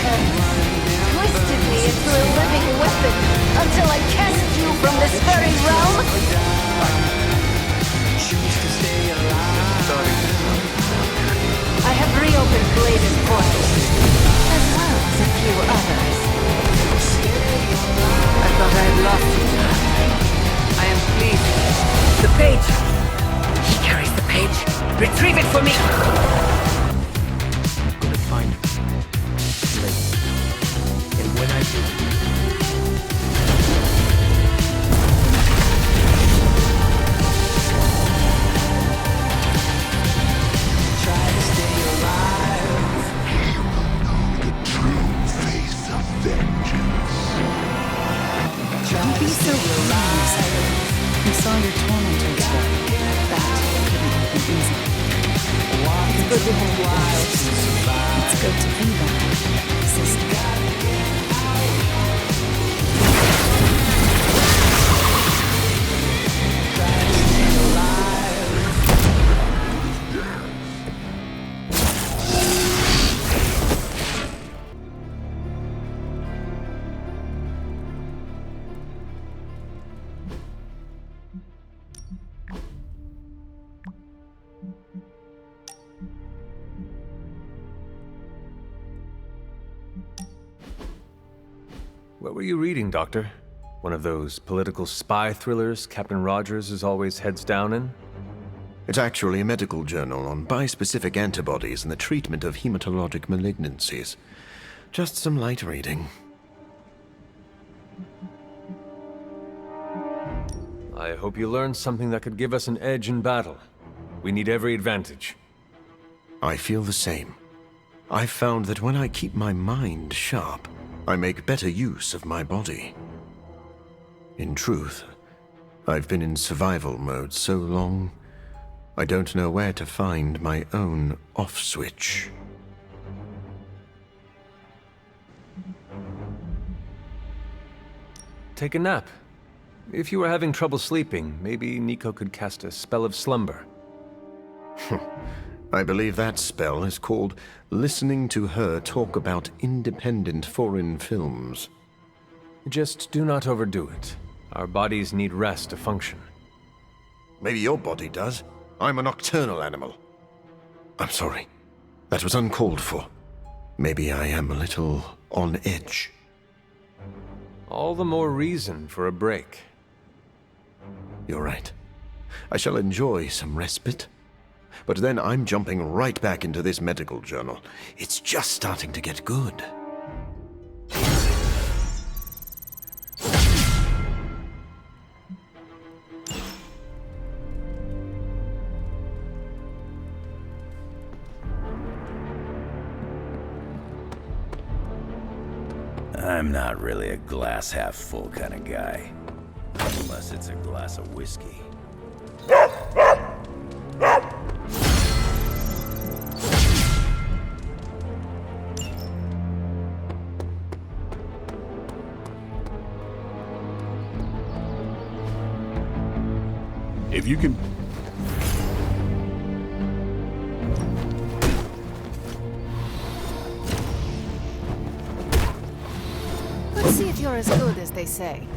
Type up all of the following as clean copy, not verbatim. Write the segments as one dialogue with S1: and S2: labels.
S1: Twisted me into a living weapon until I cast you from this very realm? I have reopened Blade's portal, as well as a few others. I thought I had lost you. I am pleased. The page! He carries the page. Retrieve it for me!
S2: I'm gonna find Lilith. And when I do,
S3: try to stay alive.
S4: He will know the true face of vengeance.
S1: Don't be so alive. You saw your tormentor today. That couldn't have been easy. It's good to have wives. It's good to be that, sister.
S5: What were you reading, Doctor? One of those political spy thrillers Captain Rogers is always heads down in?
S6: It's actually a medical journal on bispecific antibodies and the treatment of hematologic malignancies. Just some light reading.
S5: I hope you learned something that could give us an edge in battle. We need every advantage.
S6: I feel the same. I've found that when I keep my mind sharp, I make better use of my body. In truth, I've been in survival mode so long, I don't know where to find my own off switch.
S5: Take a nap. If you were having trouble sleeping, maybe Nico could cast a spell of slumber.
S6: I believe that spell is called listening to her talk about independent foreign films.
S5: Just do not overdo it. Our bodies need rest to function.
S6: Maybe your body does. I'm a nocturnal animal. I'm sorry. That was uncalled for. Maybe I am a little on edge.
S5: All the more reason for a break.
S6: You're right. I shall enjoy some respite. But then I'm jumping right back into this medical journal. It's just starting to get good.
S7: I'm not really a glass half full kind of guy. Unless it's a glass of whiskey.
S4: If you can...
S1: Let's see if you're as good as they say.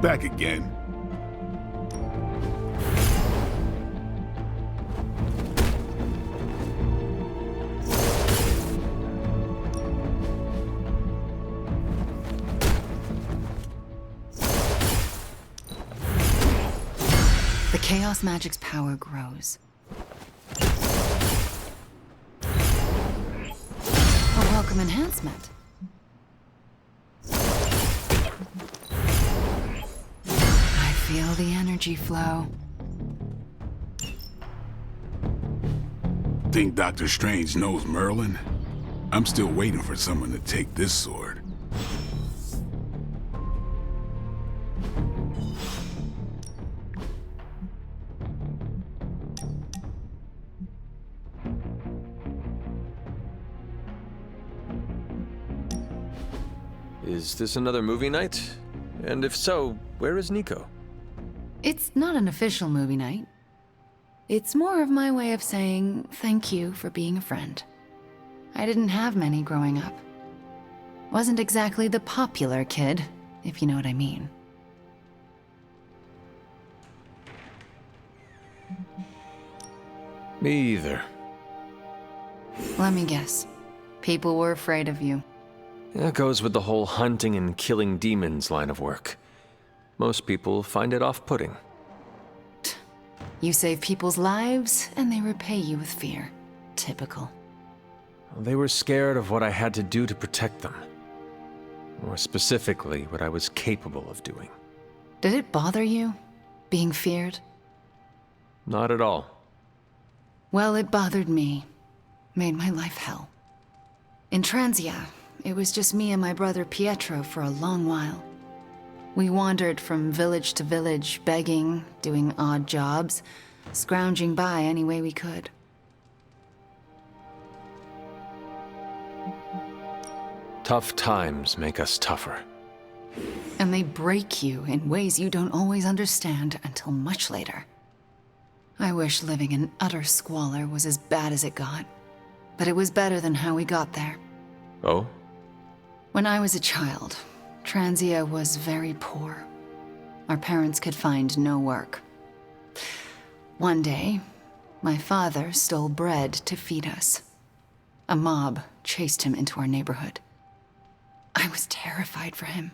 S4: Back again.
S1: The Chaos Magic's power grows. A welcome enhancement. I feel the energy flow.
S4: Think Dr. Strange knows Merlin? I'm still waiting for someone to take this sword.
S5: Is this another movie night? And if so, where is Nico?
S1: It's not an official movie night. It's more of my way of saying thank you for being a friend. I didn't have many growing up. Wasn't exactly the popular kid, if you know what I mean.
S5: Me either.
S1: Let me guess. People were afraid of you.
S5: That goes with the whole hunting and killing demons line of work. Most people find it off-putting.
S1: You save people's lives, and they repay you with fear. Typical.
S5: They were scared of what I had to do to protect them. More specifically, what I was capable of doing.
S1: Did it bother you, being feared?
S5: Not at all.
S1: Well, it bothered me. Made my life hell. In Transia, it was just me and my brother Pietro for a long while. We wandered from village to village, begging, doing odd jobs, scrounging by any way we could.
S5: Tough times make us tougher.
S1: And they break you in ways you don't always understand until much later. I wish living in utter squalor was as bad as it got, but it was better than how we got there.
S5: Oh?
S1: When I was a child, Transia was very poor. Our parents could find no work. One day, my father stole bread to feed us. A mob chased him into our neighborhood. I was terrified for him.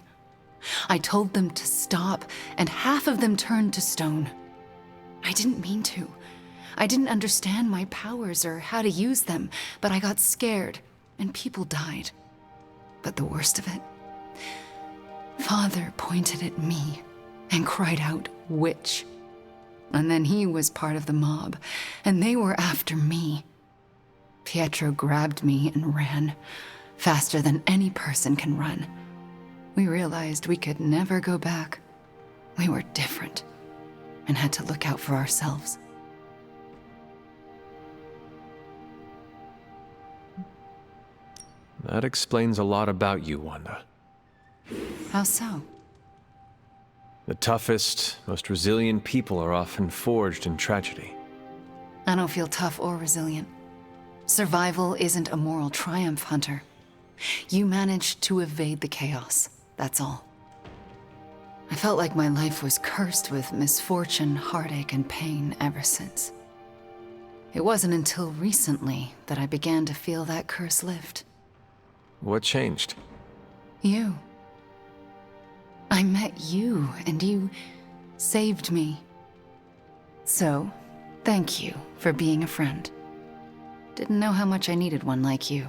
S1: I told them to stop, and half of them turned to stone. I didn't mean to. I didn't understand my powers or how to use them, but I got scared, and people died. But the worst of it, Father pointed at me and cried out, "Witch." And then he was part of the mob, and they were after me. Pietro grabbed me and ran, faster than any person can run. We realized we could never go back. We were different, and had to look out for ourselves.
S5: That explains a lot about you, Wanda.
S1: How so?
S5: The toughest, most resilient people are often forged in tragedy.
S1: I don't feel tough or resilient. Survival isn't a moral triumph, Hunter. You managed to evade the chaos, that's all. I felt like my life was cursed with misfortune, heartache, and pain ever since. It wasn't until recently that I began to feel that curse lift.
S5: What changed?
S1: You. I met you, and you saved me. So, thank you for being a friend. Didn't know how much I needed one like you.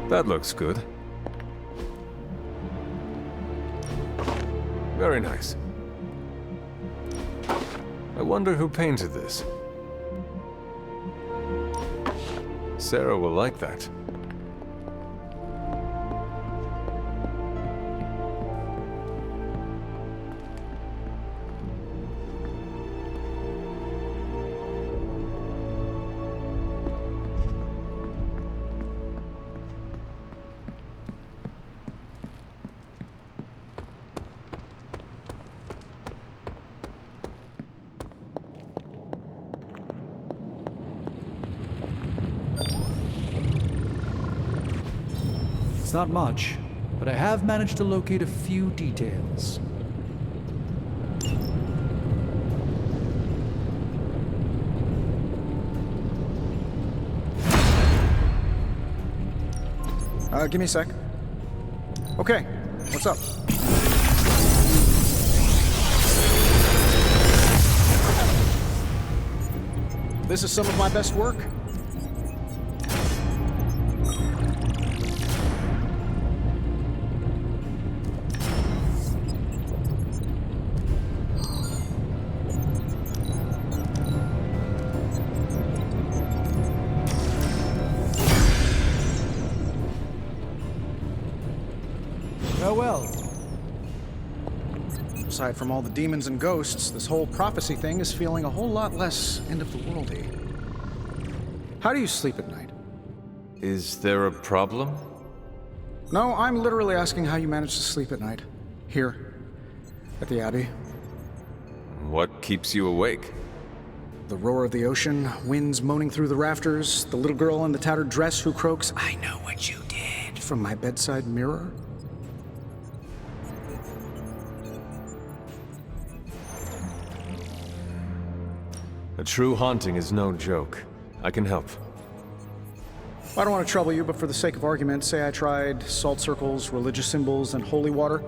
S5: That looks good. Very nice. I wonder who painted this. Sarah will like that.
S8: not much, but I have managed to locate a few details.
S9: Give me a sec. Okay, what's up? This is some of my best work.
S8: Well.
S9: Aside from all the demons and ghosts, this whole prophecy thing is feeling a whole lot less end-of-the-worldy. How do you sleep at night?
S5: Is there a problem?
S9: No, I'm literally asking how you manage to sleep at night. Here, at the Abbey.
S5: What keeps you awake?
S9: The roar of the ocean, winds moaning through the rafters, the little girl in the tattered dress who croaks, "I know what you did," from my bedside mirror.
S5: A true haunting is no joke. I can help.
S9: I don't want to trouble you, but for the sake of argument, say I tried salt circles, religious symbols, and holy water.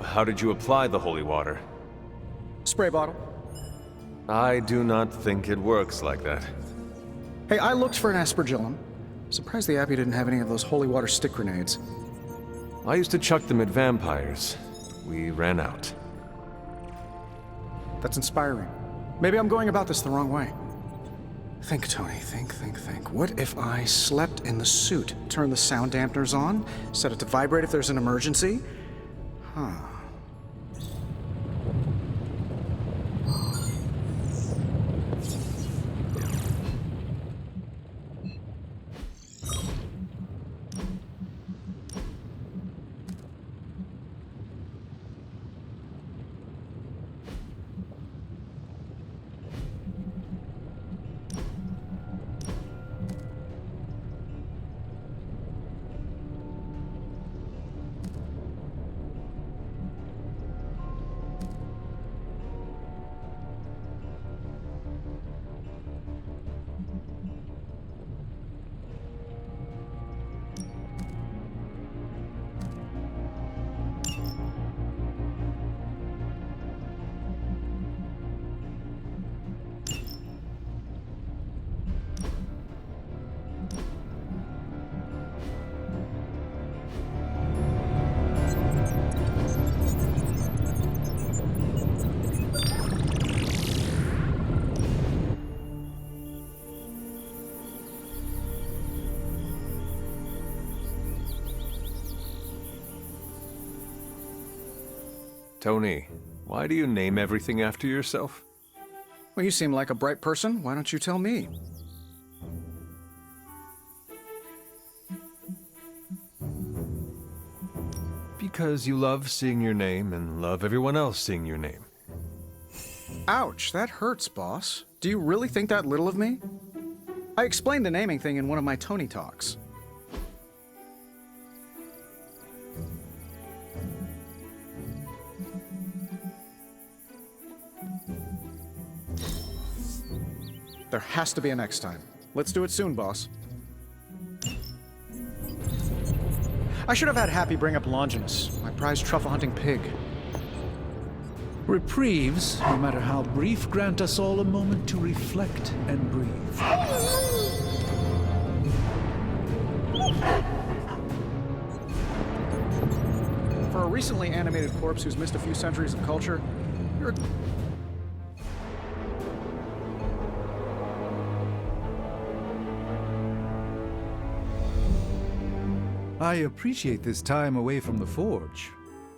S5: How did you apply the holy water?
S9: Spray bottle.
S5: I do not think it works like that.
S9: Hey, I looked for an aspergillum. Surprised the Abbey didn't have any of those holy water stick grenades.
S5: I used to chuck them at vampires. We ran out.
S9: That's inspiring. Maybe I'm going about this the wrong way. Think, Tony, think. What if I slept in the suit? Turn the sound dampeners on? Set it to vibrate if there's an emergency? Huh.
S5: Tony, why do you name everything after yourself?
S9: Well, you seem like a bright person. Why don't you tell me?
S5: Because you love seeing your name and love everyone else seeing your name.
S9: Ouch, that hurts, boss. Do you really think that little of me? I explained the naming thing in one of my Tony talks. There has to be a next time. Let's do it soon, boss. I should have had Happy bring up Longinus, my prized truffle-hunting pig.
S8: Reprieves, no matter how brief, grant us all a moment to reflect and breathe.
S9: For a recently animated corpse who's missed a few centuries of culture, you're a...
S8: I appreciate this time away from the forge.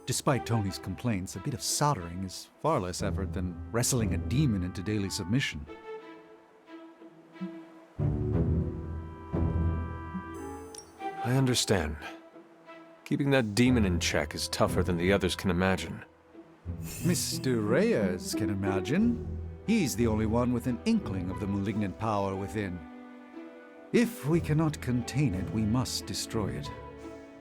S8: Despite Tony's complaints, a bit of soldering is far less effort than wrestling a demon into daily submission.
S5: I understand. Keeping that demon in check is tougher than the others can imagine.
S8: Mr. Reyes can imagine. He's the only one with an inkling of the malignant power within. If we cannot contain it, we must destroy it.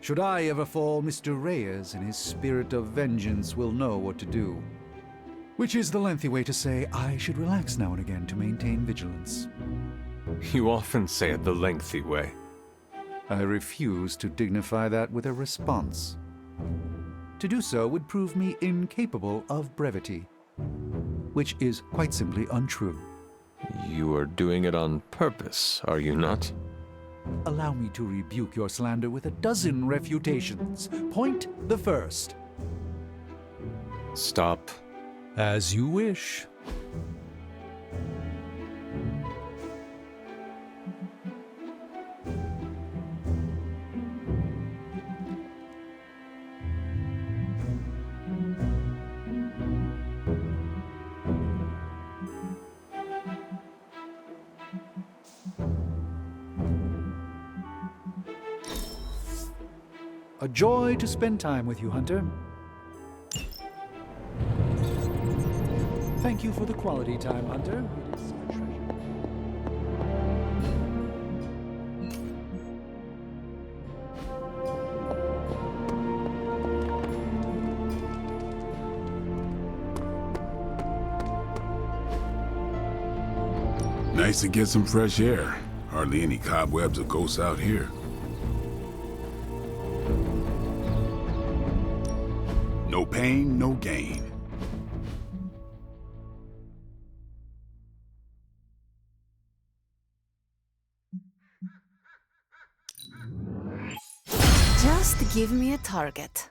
S8: Should I ever fall, Mr. Reyes, in his spirit of vengeance, will know what to do. Which is the lengthy way to say I should relax now and again to maintain vigilance.
S5: You often say it the lengthy way.
S8: I refuse to dignify that with a response. To do so would prove me incapable of brevity, which is quite simply untrue.
S5: You are doing it on purpose, are you not?
S8: Allow me to rebuke your slander with a dozen refutations. Point the first.
S5: Stop.
S8: As you wish. A joy to spend time with you, Hunter. Thank you for the quality time, Hunter. It is a treasure.
S4: Nice to get some fresh air. Hardly any cobwebs or ghosts out here. No pain, no gain.
S1: Just give me a target.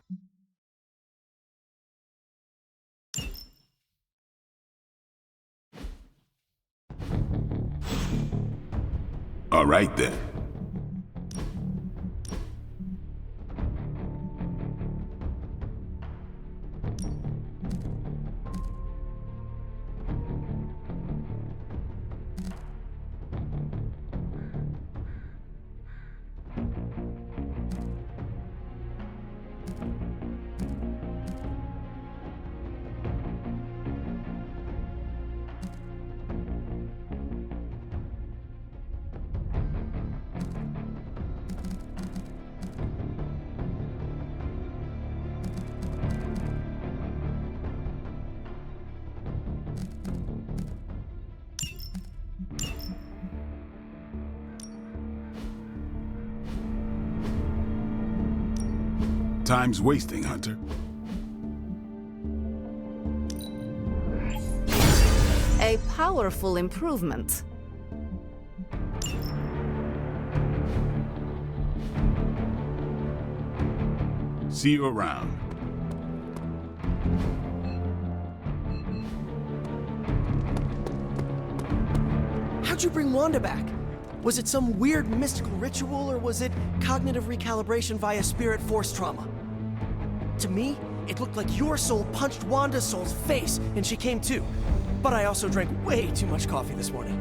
S4: All right then. Time's wasting, Hunter.
S1: A powerful improvement.
S4: See you around.
S2: How'd you bring Wanda back? Was it some weird mystical ritual, or was it cognitive recalibration via spirit force trauma? To me, it looked like your soul punched Wanda's soul's face and she came to. But I also drank way too much coffee this morning.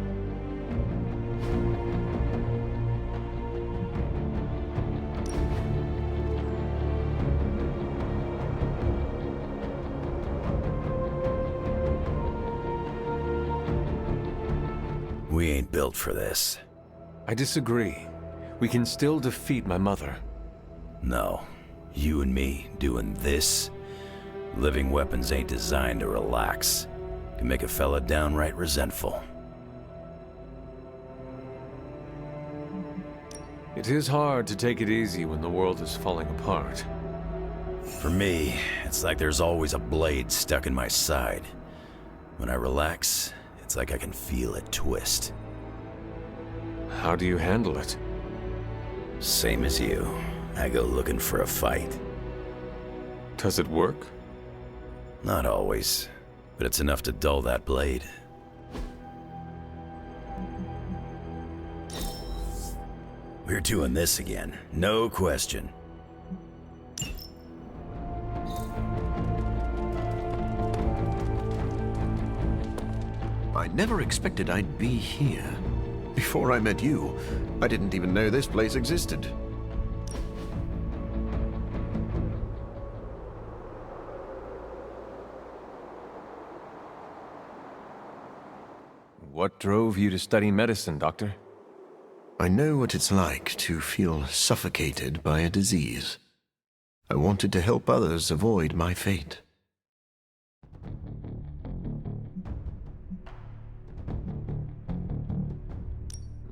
S7: We ain't built for this.
S5: I disagree. We can still defeat my mother.
S7: No. You and me doing this? Living weapons ain't designed to relax. Can make a fella downright resentful.
S5: It is hard to take it easy when the world is falling apart.
S7: For me, it's like there's always a blade stuck in my side. When I relax, it's like I can feel it twist.
S5: How do you handle it?
S7: Same as you. I go looking for a fight.
S5: Does it work?
S7: Not always, but it's enough to dull that blade. We're doing this again, no question.
S6: I never expected I'd be here. Before I met you, I didn't even know this place existed.
S5: What drove you to study medicine, Doctor?
S6: I know what it's like to feel suffocated by a disease. I wanted to help others avoid my fate.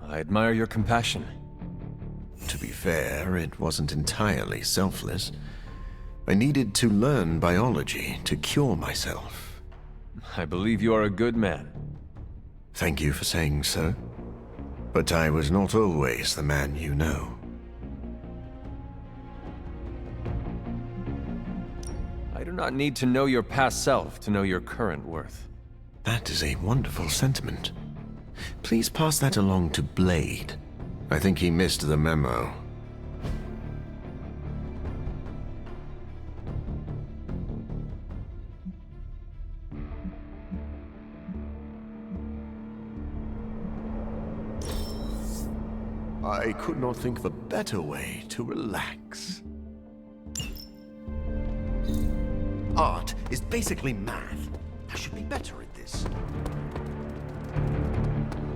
S5: I admire your compassion.
S6: To be fair, it wasn't entirely selfless. I needed to learn biology to cure myself.
S5: I believe you are a good man.
S6: Thank you for saying so. But I was not always the man you know.
S5: I do not need to know your past self to know your current worth.
S6: That is a wonderful sentiment. Please pass that along to Blade. I think he missed the memo. I could not think of a better way to relax. Art is basically math. I should be better at this.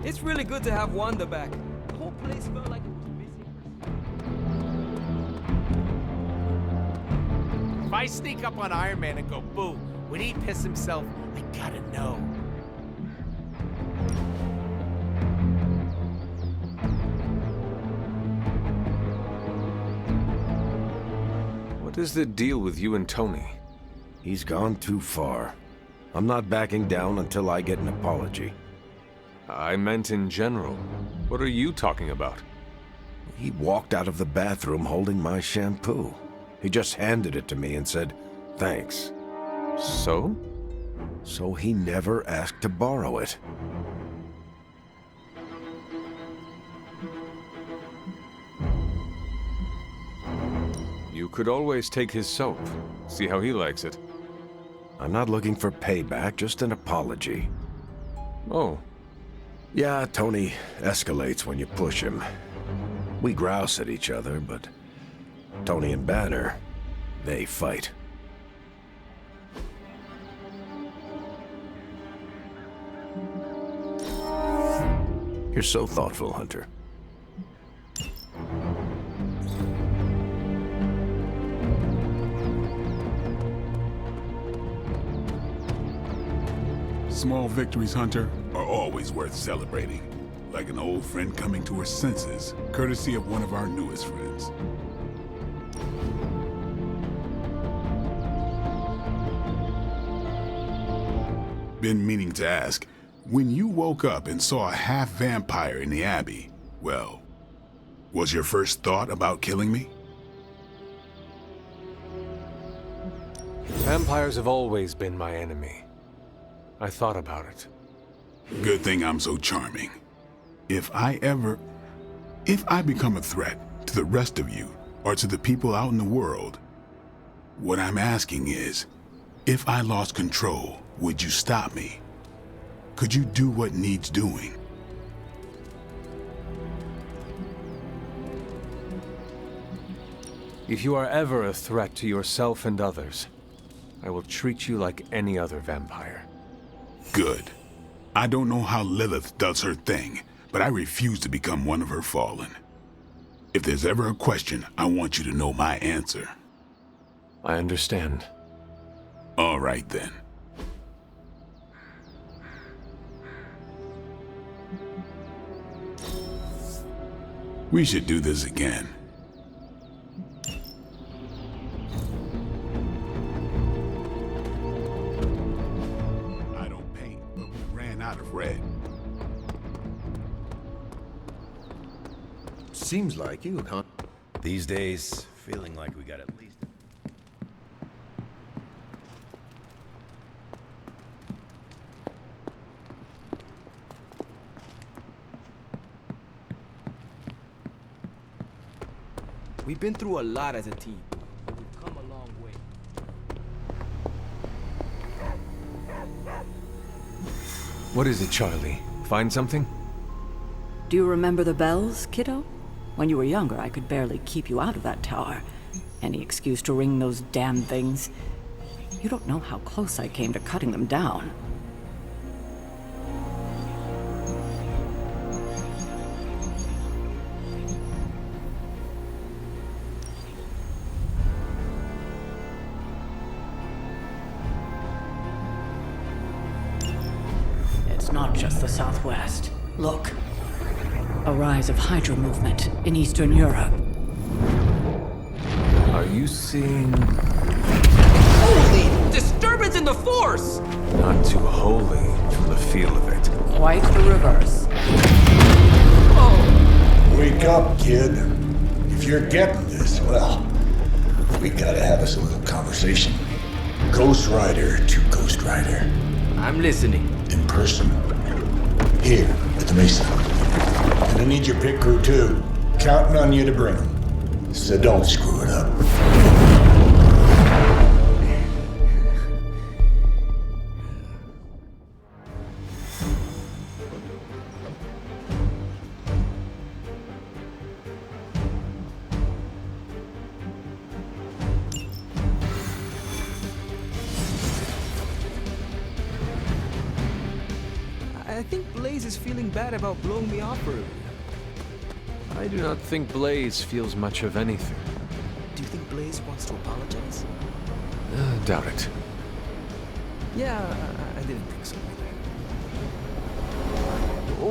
S3: It's really good to have Wanda back. The whole place felt like it was busy.
S10: If I sneak up on Iron Man and go boo, would he piss himself? I gotta know.
S5: What is the deal with you and Tony?
S11: He's gone too far. I'm not backing down until I get an apology.
S5: I meant in general. What are you talking about?
S11: He walked out of the bathroom holding my shampoo. He just handed it to me and said, thanks.
S5: So?
S11: So he never asked to borrow it.
S5: You could always take his soap. See how he likes it.
S11: I'm not looking for payback, just an apology.
S5: Oh.
S11: Yeah, Tony escalates when you push him. We grouse at each other, but Tony and Banner, they fight. You're so thoughtful, Hunter.
S4: Small victories, Hunter, are always worth celebrating. Like an old friend coming to her senses, courtesy of one of our newest friends. Been meaning to ask, when you woke up and saw a half-vampire in the Abbey, well, was your first thought about killing me?
S5: Vampires have always been my enemy. I thought about it.
S4: Good thing I'm so charming. If I become a threat to the rest of you, or to the people out in the world, what I'm asking is, if I lost control, would you stop me? Could you do what needs doing?
S5: If you are ever a threat to yourself and others, I will treat you like any other vampire.
S4: Good. I don't know how Lilith does her thing, but I refuse to become one of her fallen. If there's ever a question, I want you to know my answer.
S5: I understand.
S4: All right, then. We should do this again. I don't paint, but we ran out of red.
S6: Seems like you can't.
S7: These days, feeling like we got at least...
S3: We've been through a lot as a team, but we've come a long way.
S5: What is it, Charlie? Find something?
S1: Do you remember the bells, kiddo? When you were younger, I could barely keep you out of that tower. Any excuse to ring those damn things. You don't know how close I came to cutting them down.
S12: not just the Southwest. Look. A rise of Hydra movement in Eastern Europe.
S5: Are you seeing...
S3: Holy! Disturbance in the Force!
S5: Not too holy from the feel of it.
S12: Quite the reverse.
S13: Wake up, kid. If you're getting this, well, we gotta have us a little conversation. Ghost Rider to Ghost Rider.
S3: I'm listening.
S13: In person. Here, at the Mesa. And I need your pit crew too. Counting on you to bring them. So don't screw it up.
S3: I think Blaze is feeling bad about blowing me off earlier.
S5: I do not think Blaze feels much of anything.
S2: Do you think Blaze wants to apologize?
S5: Doubt it.
S3: Yeah, I didn't think so either.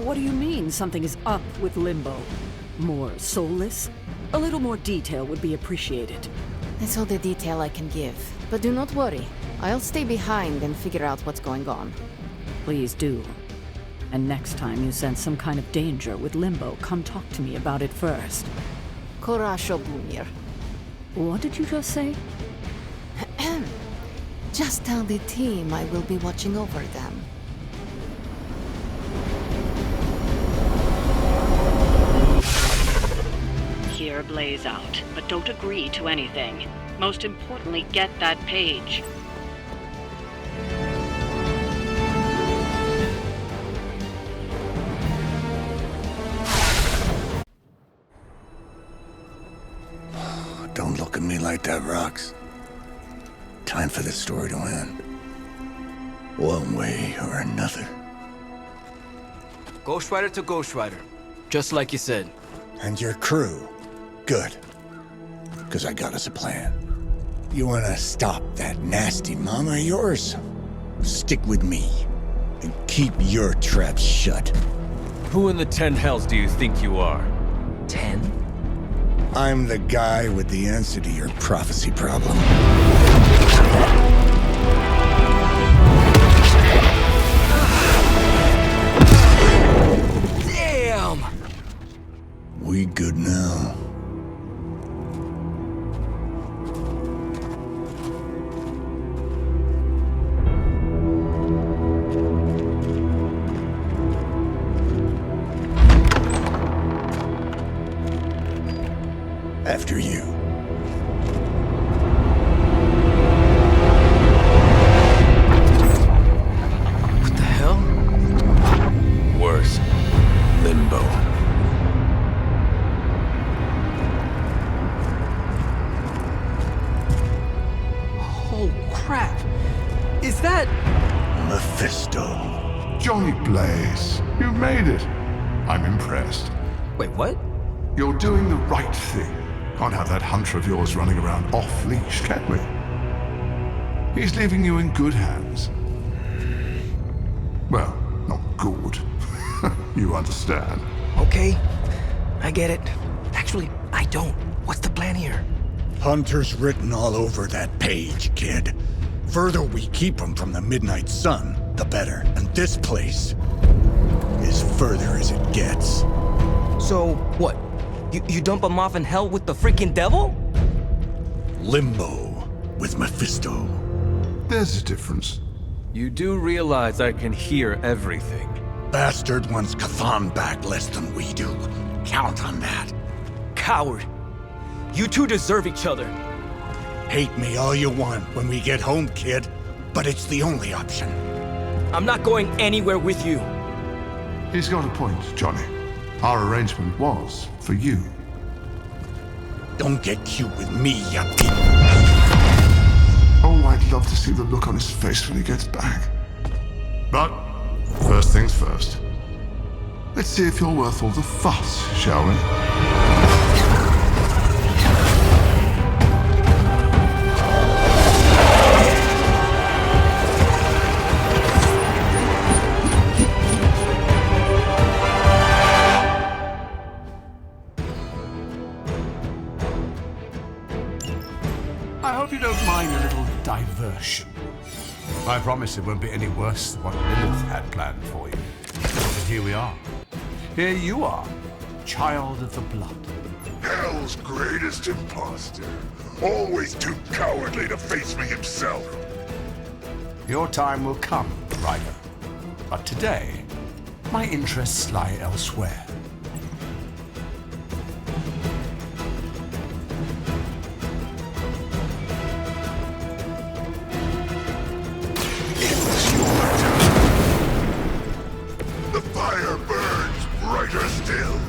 S12: What do you mean something is up with Limbo? More soulless? A little more detail would be appreciated.
S1: That's all the detail I can give. But do not worry. I'll stay behind and figure out what's going on.
S12: Please do. And next time you sense some kind of danger with Limbo, come talk to me about it first.
S1: Korasho Bunir.
S12: What did you just say?
S1: Just tell the team I will be watching over them.
S12: Hear Blaze out, but don't agree to anything. Most importantly, get that page.
S13: Don't look at me like that, Rox. Time for this story to end. One way or another.
S3: Ghost Rider to Ghost Rider. Just like you said.
S13: And your crew. Good. Because I got us a plan. You wanna stop that nasty mama of yours? Stick with me. And keep your traps shut.
S5: Who in the 10 hells do you think you are?
S3: 10?
S13: I'm the guy with the answer to your prophecy problem.
S3: Damn!
S13: We good now. After you.
S3: What the hell?
S5: Worse. Limbo.
S3: Oh, crap. Is that...
S13: Mephisto.
S4: Johnny Blaze, you made it. I'm impressed.
S3: Wait, what?
S4: You're doing the right thing. Can't have that hunter of yours running around off-leash, can we? He's leaving you in good hands. Well, not good. You understand.
S3: Okay, I get it. Actually, I don't. What's the plan here?
S13: Hunter's written all over that page, kid. Further we keep him from the midnight sun, the better. And this place is further as it gets.
S3: So, what? You dump him off in hell with the freaking devil?
S13: Limbo with Mephisto.
S4: There's a difference.
S5: You do realize I can hear everything.
S13: Bastard wants Chthon back less than we do. Count on that.
S3: Coward. You two deserve each other.
S13: Hate me all you want when we get home, kid. But it's the only option.
S3: I'm not going anywhere with you.
S4: He's got a point, Johnny. Our arrangement was for you.
S13: Don't get cute with me, you
S4: Oh, I'd love to see the look on his face when he gets back. But, first things first. Let's see if you're worth all the fuss, shall we?
S14: I hope you don't mind a little diversion. I promise it won't be any worse than what Lilith had planned for you. But here we are. Here you are, child of the blood.
S15: Hell's greatest imposter. Always too cowardly to face me himself.
S14: Your time will come, Ryder. But today, my interests lie elsewhere.
S15: The fire burns brighter still.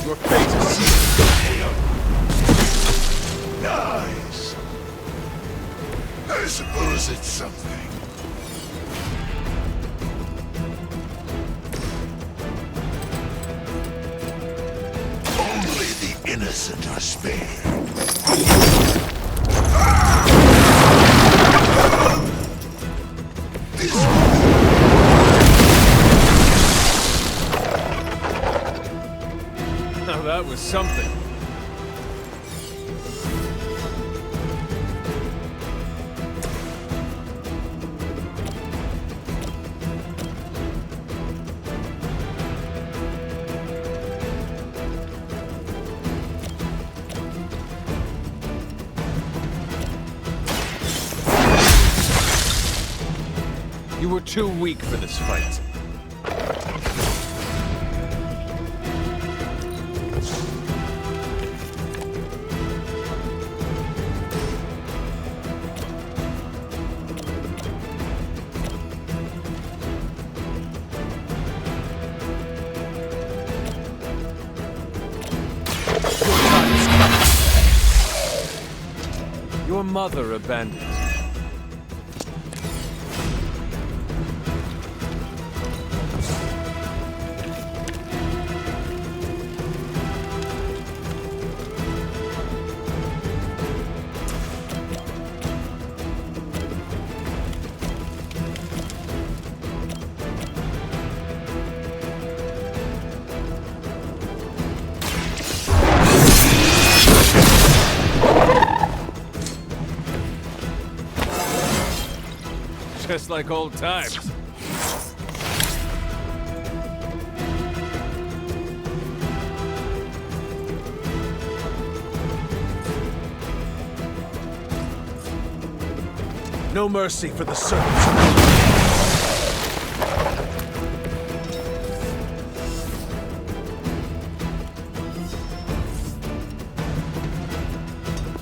S14: Your fate is sealed.
S15: Nice. I suppose it's something. Only the innocent are spared.
S5: Now that was something. You were too weak for this fight. Your mother abandoned you. Just like old times.
S14: No mercy for the servants.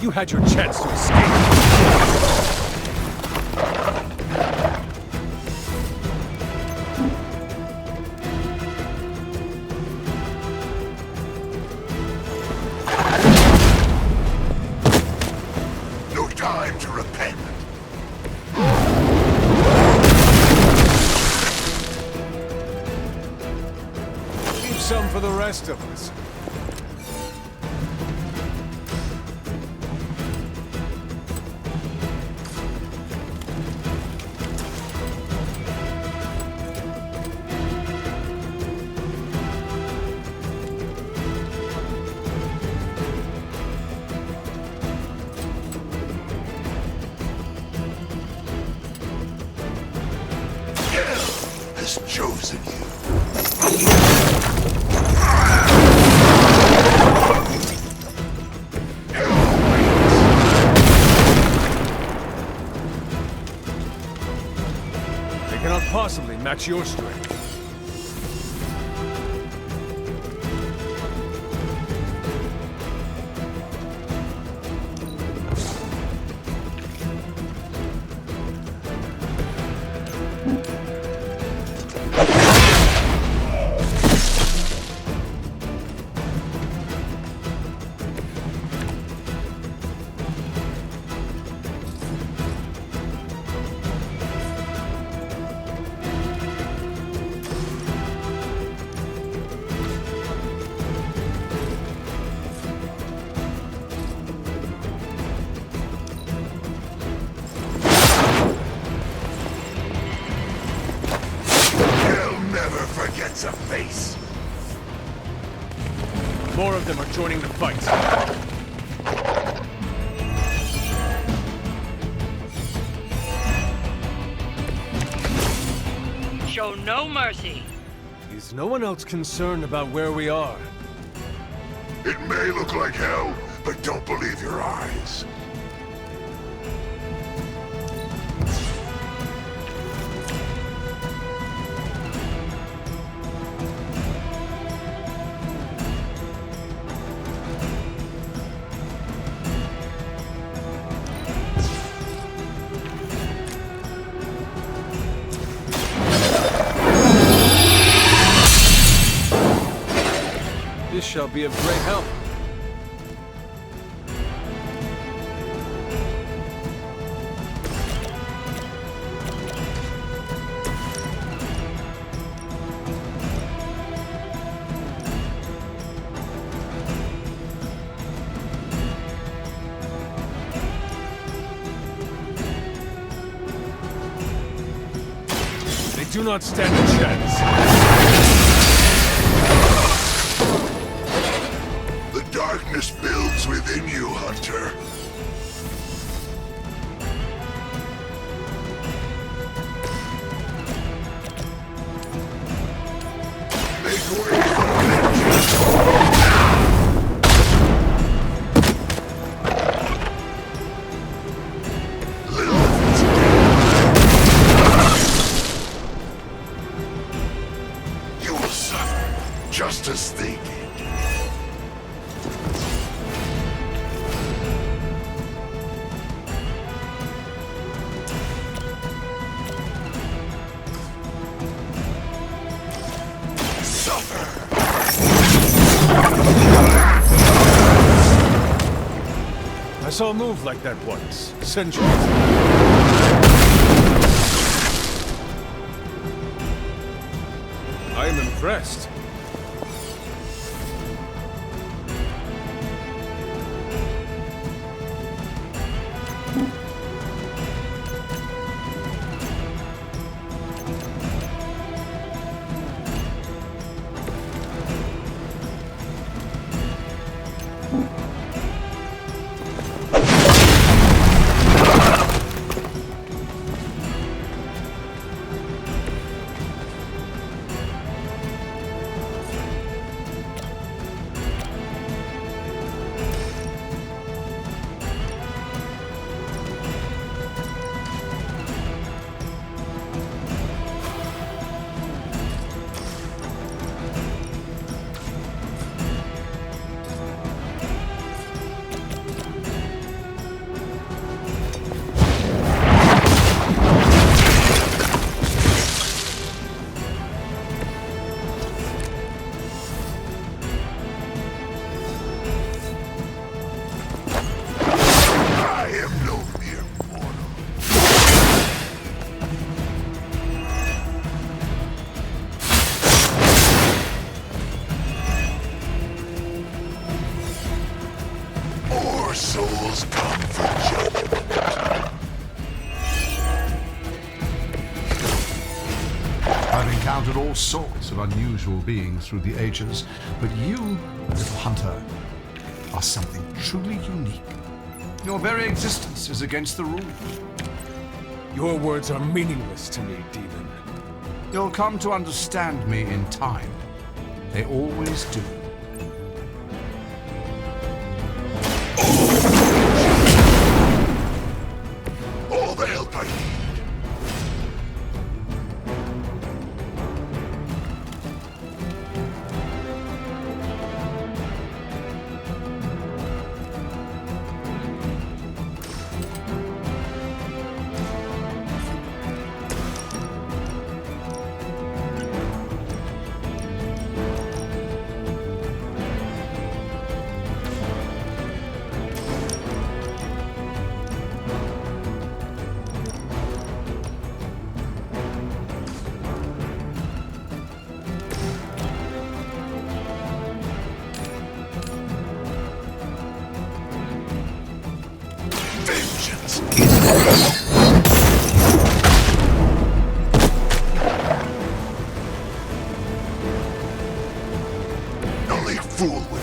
S5: You had your chance to escape.
S15: No time to repent.
S5: Leave some for the rest of us.
S15: Has chosen you.
S5: They cannot possibly match your strength.
S15: That's a face.
S5: More of them are joining the fight.
S16: Show no mercy.
S5: Is no one else concerned about where we are?
S15: It may look like hell, but don't believe your eyes.
S5: This shall be of great help. They do not stand a chance.
S15: Darkness builds within you, Hunter. Make way for Lilith. You will suffer, just as they did.
S5: I saw a move like that once, centuries. I am impressed.
S15: Souls come for judgment.
S14: I've encountered all sorts of unusual beings through the ages, but you, little hunter, are something truly unique. Your very existence is against the rules.
S5: Your words are meaningless to me, demon.
S14: You'll come to understand me in time. They always do.
S15: All the help I need.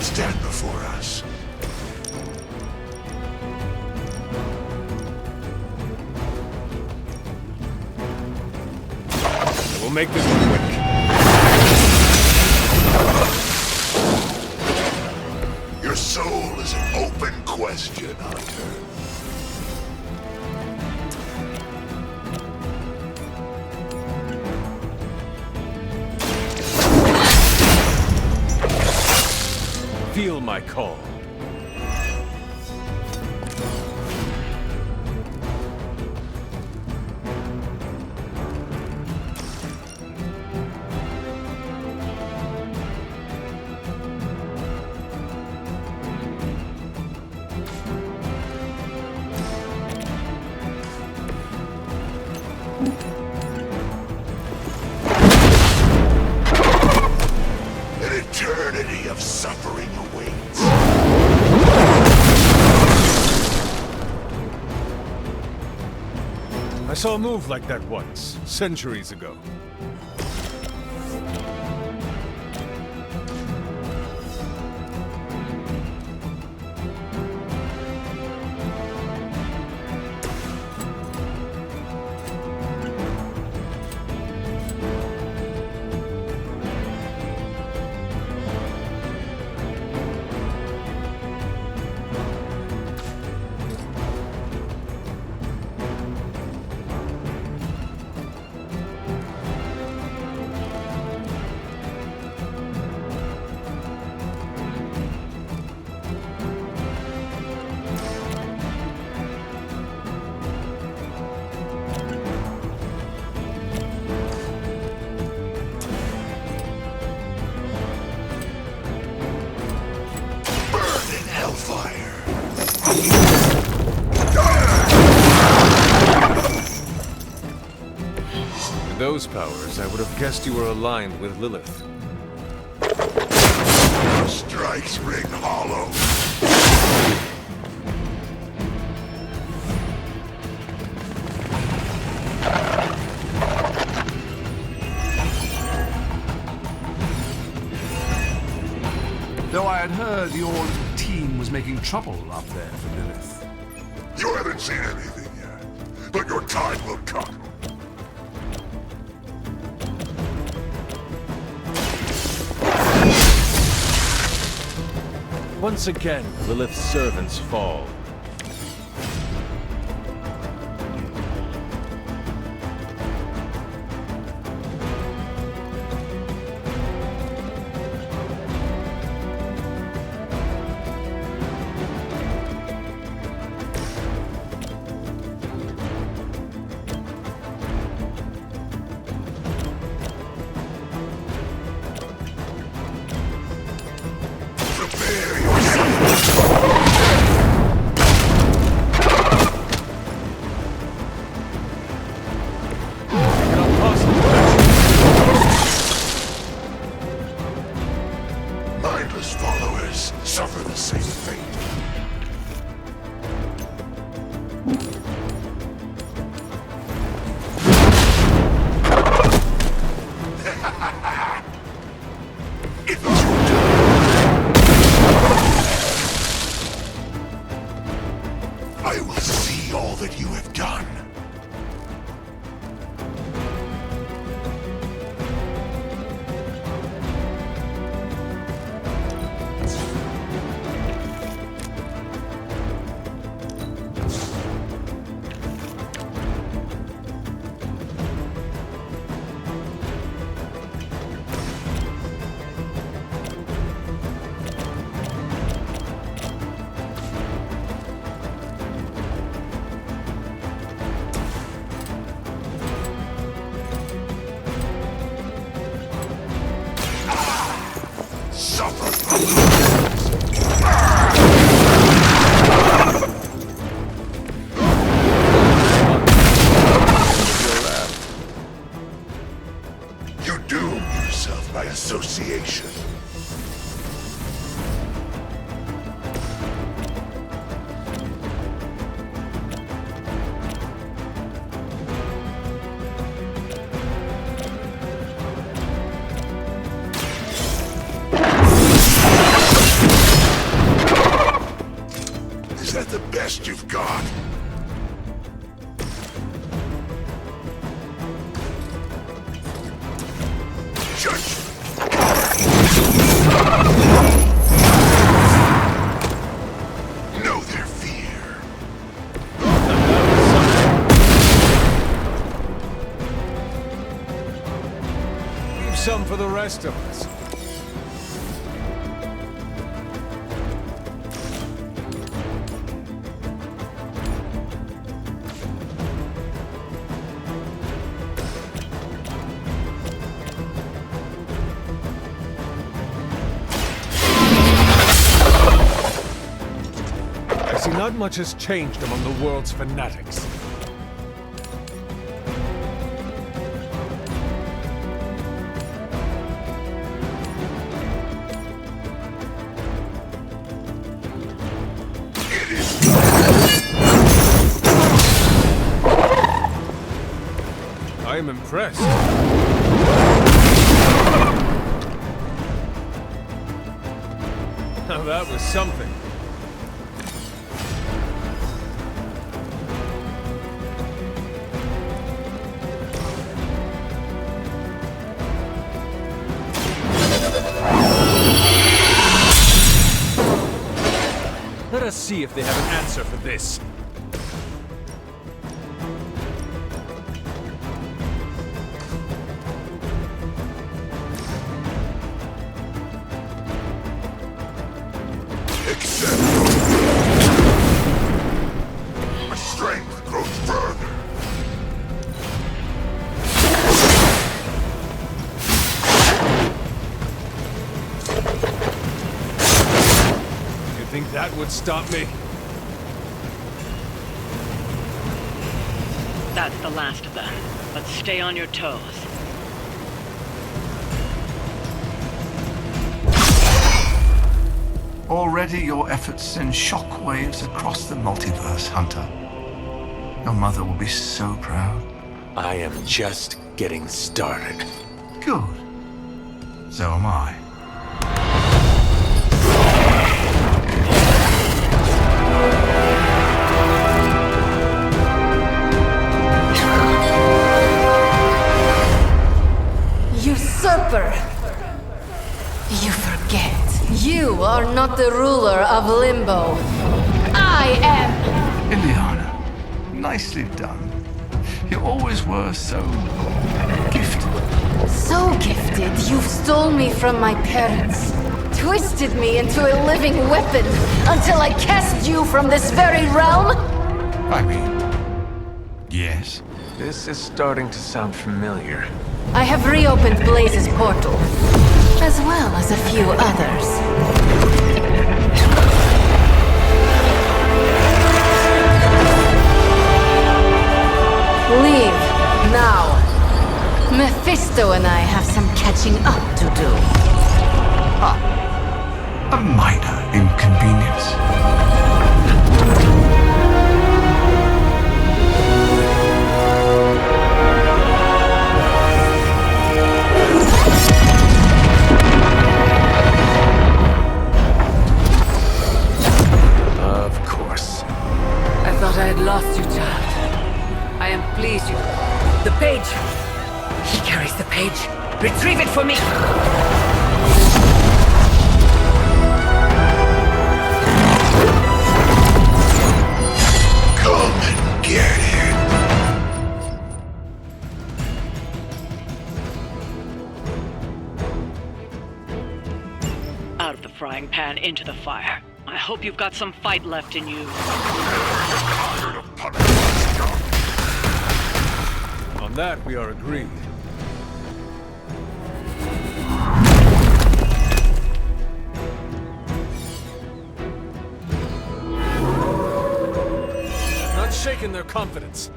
S15: stand before us.
S5: We'll make this quick.
S15: Your soul is an open question, Hunter.
S5: Feel my call.
S15: An eternity of suffering awaits.
S5: I saw a move like that once, centuries ago. With those powers, I would have guessed you were aligned with Lilith.
S15: Strikes ring hollow.
S14: Though I had heard your little team was making trouble up there for Lilith.
S15: You haven't seen anything yet, but your time will come.
S5: Once again, Lilith's servants fall.
S15: Mindless followers suffer the same fate. It's your turn. I will see all that you have done. You doom yourself by association. Know their fear.
S5: Leave some for the rest of us. I see not much has changed among the world's fanatics. I am impressed. Now that was something. Let us see if they have an answer for this.
S15: My strength grows further.
S5: You think that would stop me?
S16: That's the last of them. But stay on your toes.
S14: Already your efforts send shockwaves across the multiverse, Hunter. Your mother will be so proud.
S5: I am just getting started.
S14: Good. So am I.
S17: Usurper! You forget. You are not the ruler of Limbo. I am!
S14: Ileana, nicely done. You always were so gifted.
S17: So gifted, you've stole me from my parents. Twisted me into a living weapon until I cast you from this very realm?
S14: I mean, yes.
S5: This is starting to sound familiar.
S17: I have reopened Blaze's portal, as well as a few others. Leave, now. Mephisto and I have some catching up to do.
S14: A minor inconvenience.
S5: Of course.
S12: I thought I had lost you, child. I am pleased you... The page! He carries the page. Retrieve it for me!
S15: Come and get it.
S16: Out of the frying pan into the fire. I hope you've got some fight left in you.
S5: On that, we are agreed. Not shaking their confidence.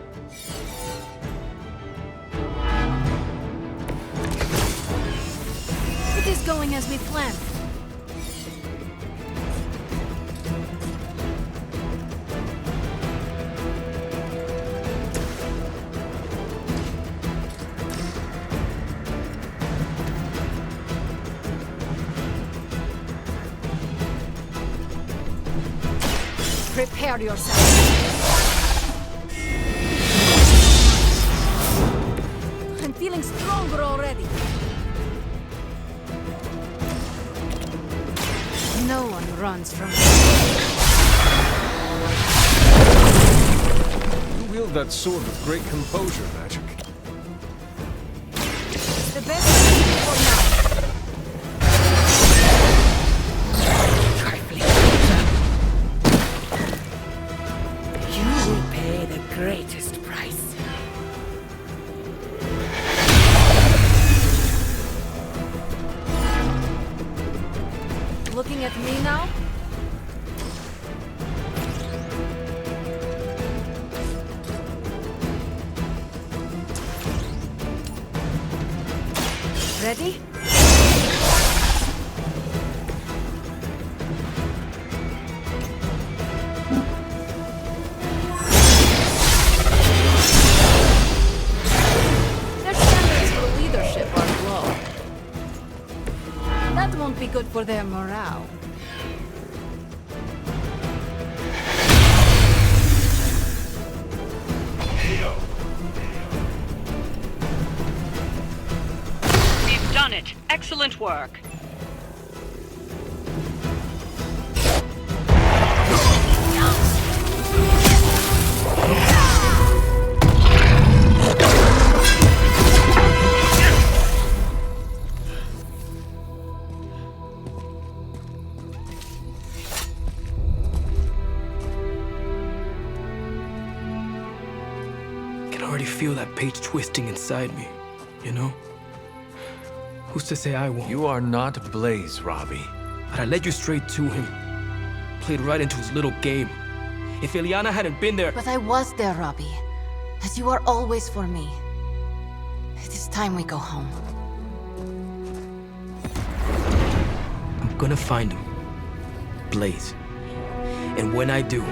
S17: It is going as we planned. Prepare yourself. I'm feeling stronger already. runs from me.
S5: You wield that sword with great composure, Magic.
S17: The best thing for now. You will pay the greatest price. Looking at me now? Ready? Their standards for leadership are low. That won't be good for their morale.
S16: We've done it. Excellent work.
S3: I can already feel that page twisting inside me, you know? Who's to say I won't?
S5: You are not Blaze, Robbie.
S3: But I led you straight to him. Played right into his little game. If Ilyana hadn't been there...
S17: But I was there, Robbie. As you are always for me. It is time we go home.
S3: I'm gonna find him. Blaze. And when I do...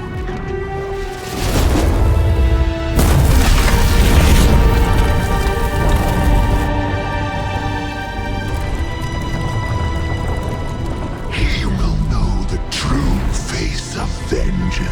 S15: He will know the true face of vengeance.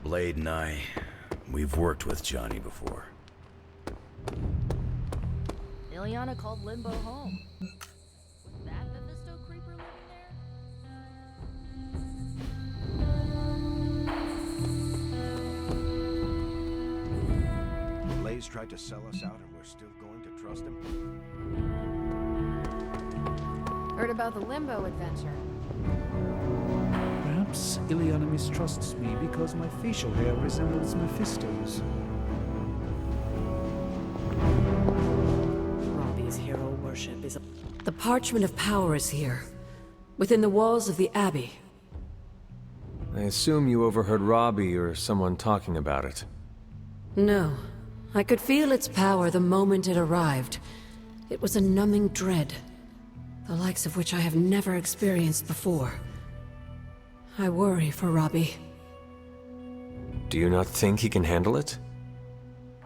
S7: Blade and I, we've worked with Johnny before.
S17: Ilyana called Limbo home. Was that Mephisto creeper living there?
S11: Blaze tried to sell us out and we're still going to trust him?
S17: Heard about the Limbo adventure.
S8: Perhaps Ilyana mistrusts me because my facial hair resembles Mephisto's.
S18: Robbie's hero worship is a... The Parchment of Power is here, within the walls of the Abbey.
S5: I assume you overheard Robbie or someone talking about it.
S18: No. I could feel its power the moment it arrived. It was a numbing dread, the likes of which I have never experienced before. I worry for Robbie.
S5: Do you not think he can handle it?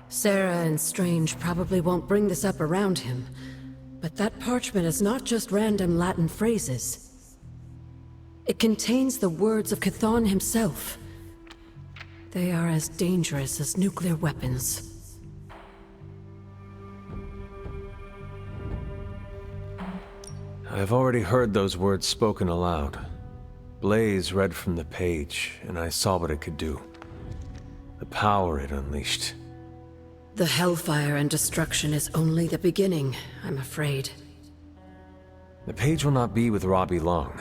S18: Sarah and Strange probably won't bring this up around him, but that parchment is not just random Latin phrases. It contains the words of Chthon himself. They are as dangerous as nuclear weapons.
S5: I've already heard those words spoken aloud. Blaze read from the page, and I saw what it could do. The power it unleashed.
S18: The hellfire and destruction is only the beginning, I'm afraid.
S5: The page will not be with Robbie long.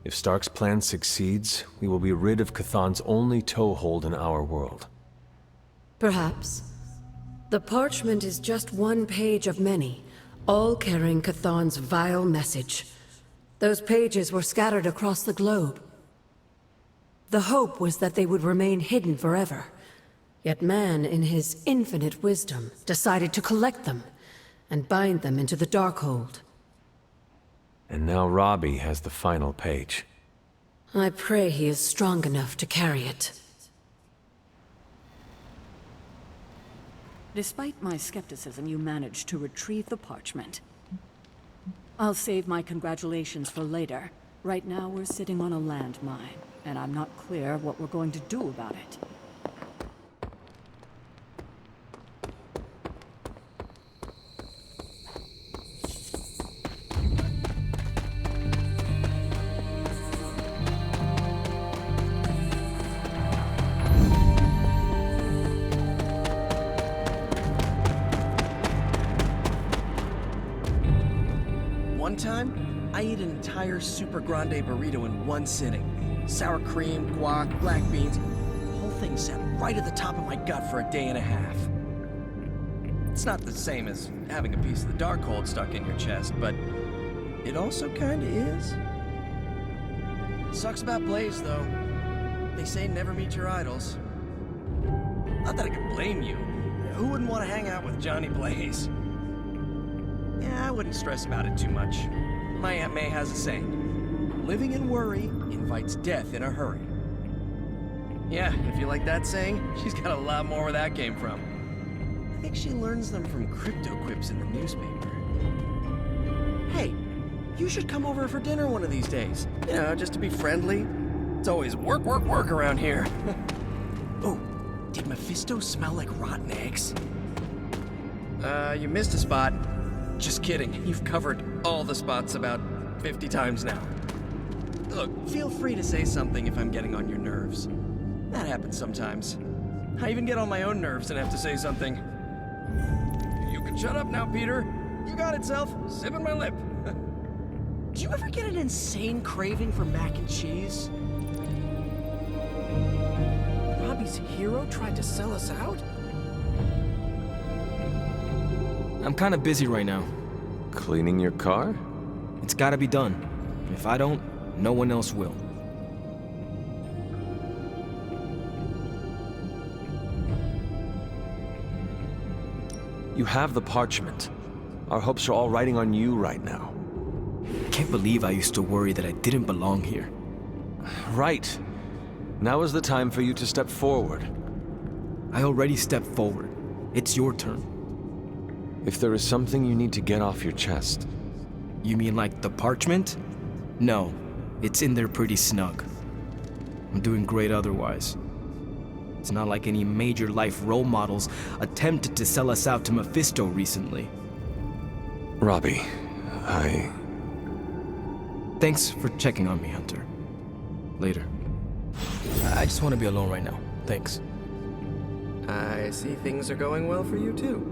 S5: If Stark's plan succeeds, we will be rid of Chthon's only toehold in our world.
S18: Perhaps. The parchment is just one page of many, all carrying Chthon's vile message. Those pages were scattered across the globe. The hope was that they would remain hidden forever. Yet man, in his infinite wisdom, decided to collect them and bind them into the Darkhold.
S5: And now Robbie has the final page.
S18: I pray he is strong enough to carry it.
S16: Despite my skepticism, you managed to retrieve the parchment. I'll save my congratulations for later. Right now, we're sitting on a landmine, and I'm not clear what we're going to do about it.
S2: One time, I ate an entire super grande burrito in one sitting. Sour cream, guac, black beans. The whole thing sat right at the top of my gut for a day and a half. It's not the same as having a piece of the Darkhold stuck in your chest, but it also kinda is. Sucks about Blaze, though. They say never meet your idols. Not that I could blame you. Who wouldn't want to hang out with Johnny Blaze? Yeah, I wouldn't stress about it too much. My Aunt May has a saying, living in worry invites death in a hurry. Yeah, if you like that saying, she's got a lot more where that came from. I think she learns them from crypto quips in the newspaper. Hey, you should come over for dinner one of these days. You know, just to be friendly. It's always work, work, work around here. Oh, did Mephisto smell like rotten eggs? You missed a spot. Just kidding, you've covered all the spots about 50 times now. Look, feel free to say something if I'm getting on your nerves. That happens sometimes. I even get on my own nerves and have to say something. You can shut up now, Peter. You got it, Self. Sipping my lip. Do you ever get an insane craving for mac and cheese? Robbie's hero tried to sell us out?
S3: I'm kinda busy right now.
S5: Cleaning your car?
S3: It's gotta be done. If I don't, no one else will.
S5: You have the parchment. Our hopes are all riding on you right now.
S3: I can't believe I used to worry that I didn't belong here.
S5: Right. Now is the time for you to step forward.
S3: I already stepped forward. It's your turn.
S5: If there is something you need to get off your chest.
S3: You mean like the parchment? No, it's in there pretty snug. I'm doing great otherwise. It's not like any major life role models attempted to sell us out to Mephisto recently.
S5: Robbie,
S3: Thanks for checking on me, Hunter. Later. I just want to be alone right now. Thanks.
S2: I see things are going well for you, too.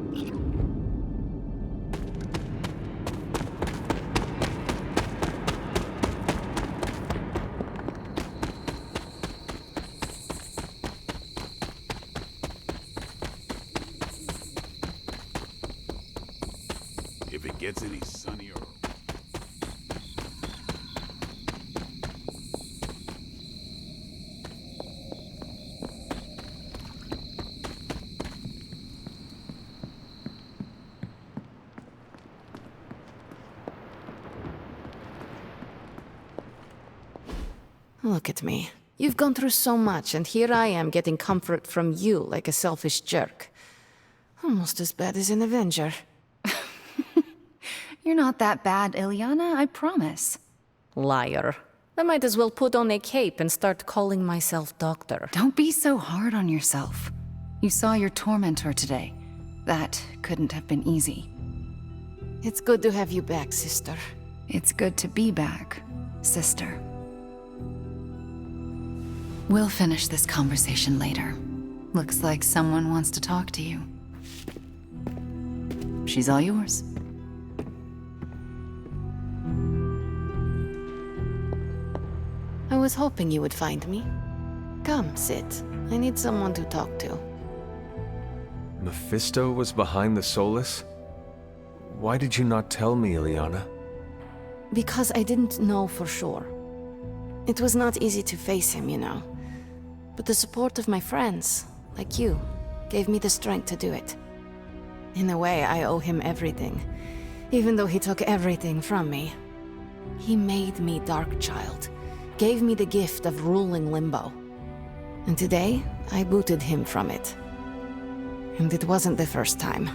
S4: If it gets any sunnier...
S17: Look at me. You've gone through so much, and here I am getting comfort from you like a selfish jerk. Almost as bad as an Avenger.
S1: You're not that bad, Ilyana, I promise.
S17: Liar. I might as well put on a cape and start calling myself doctor.
S1: Don't be so hard on yourself. You saw your tormentor today. That couldn't have been easy.
S17: It's good to have you back, sister.
S1: It's good to be back, sister. We'll finish this conversation later. Looks like someone wants to talk to you. She's all yours.
S17: I was hoping you would find me. Come, sit. I need someone to talk to.
S5: Mephisto was behind the Solus? Why did you not tell me, Ilyana?
S17: Because I didn't know for sure. It was not easy to face him, you know. But the support of my friends, like you, gave me the strength to do it. In a way, I owe him everything, even though he took everything from me. He made me Darkchild, gave me the gift of ruling Limbo. And today, I booted him from it. And it wasn't the first time.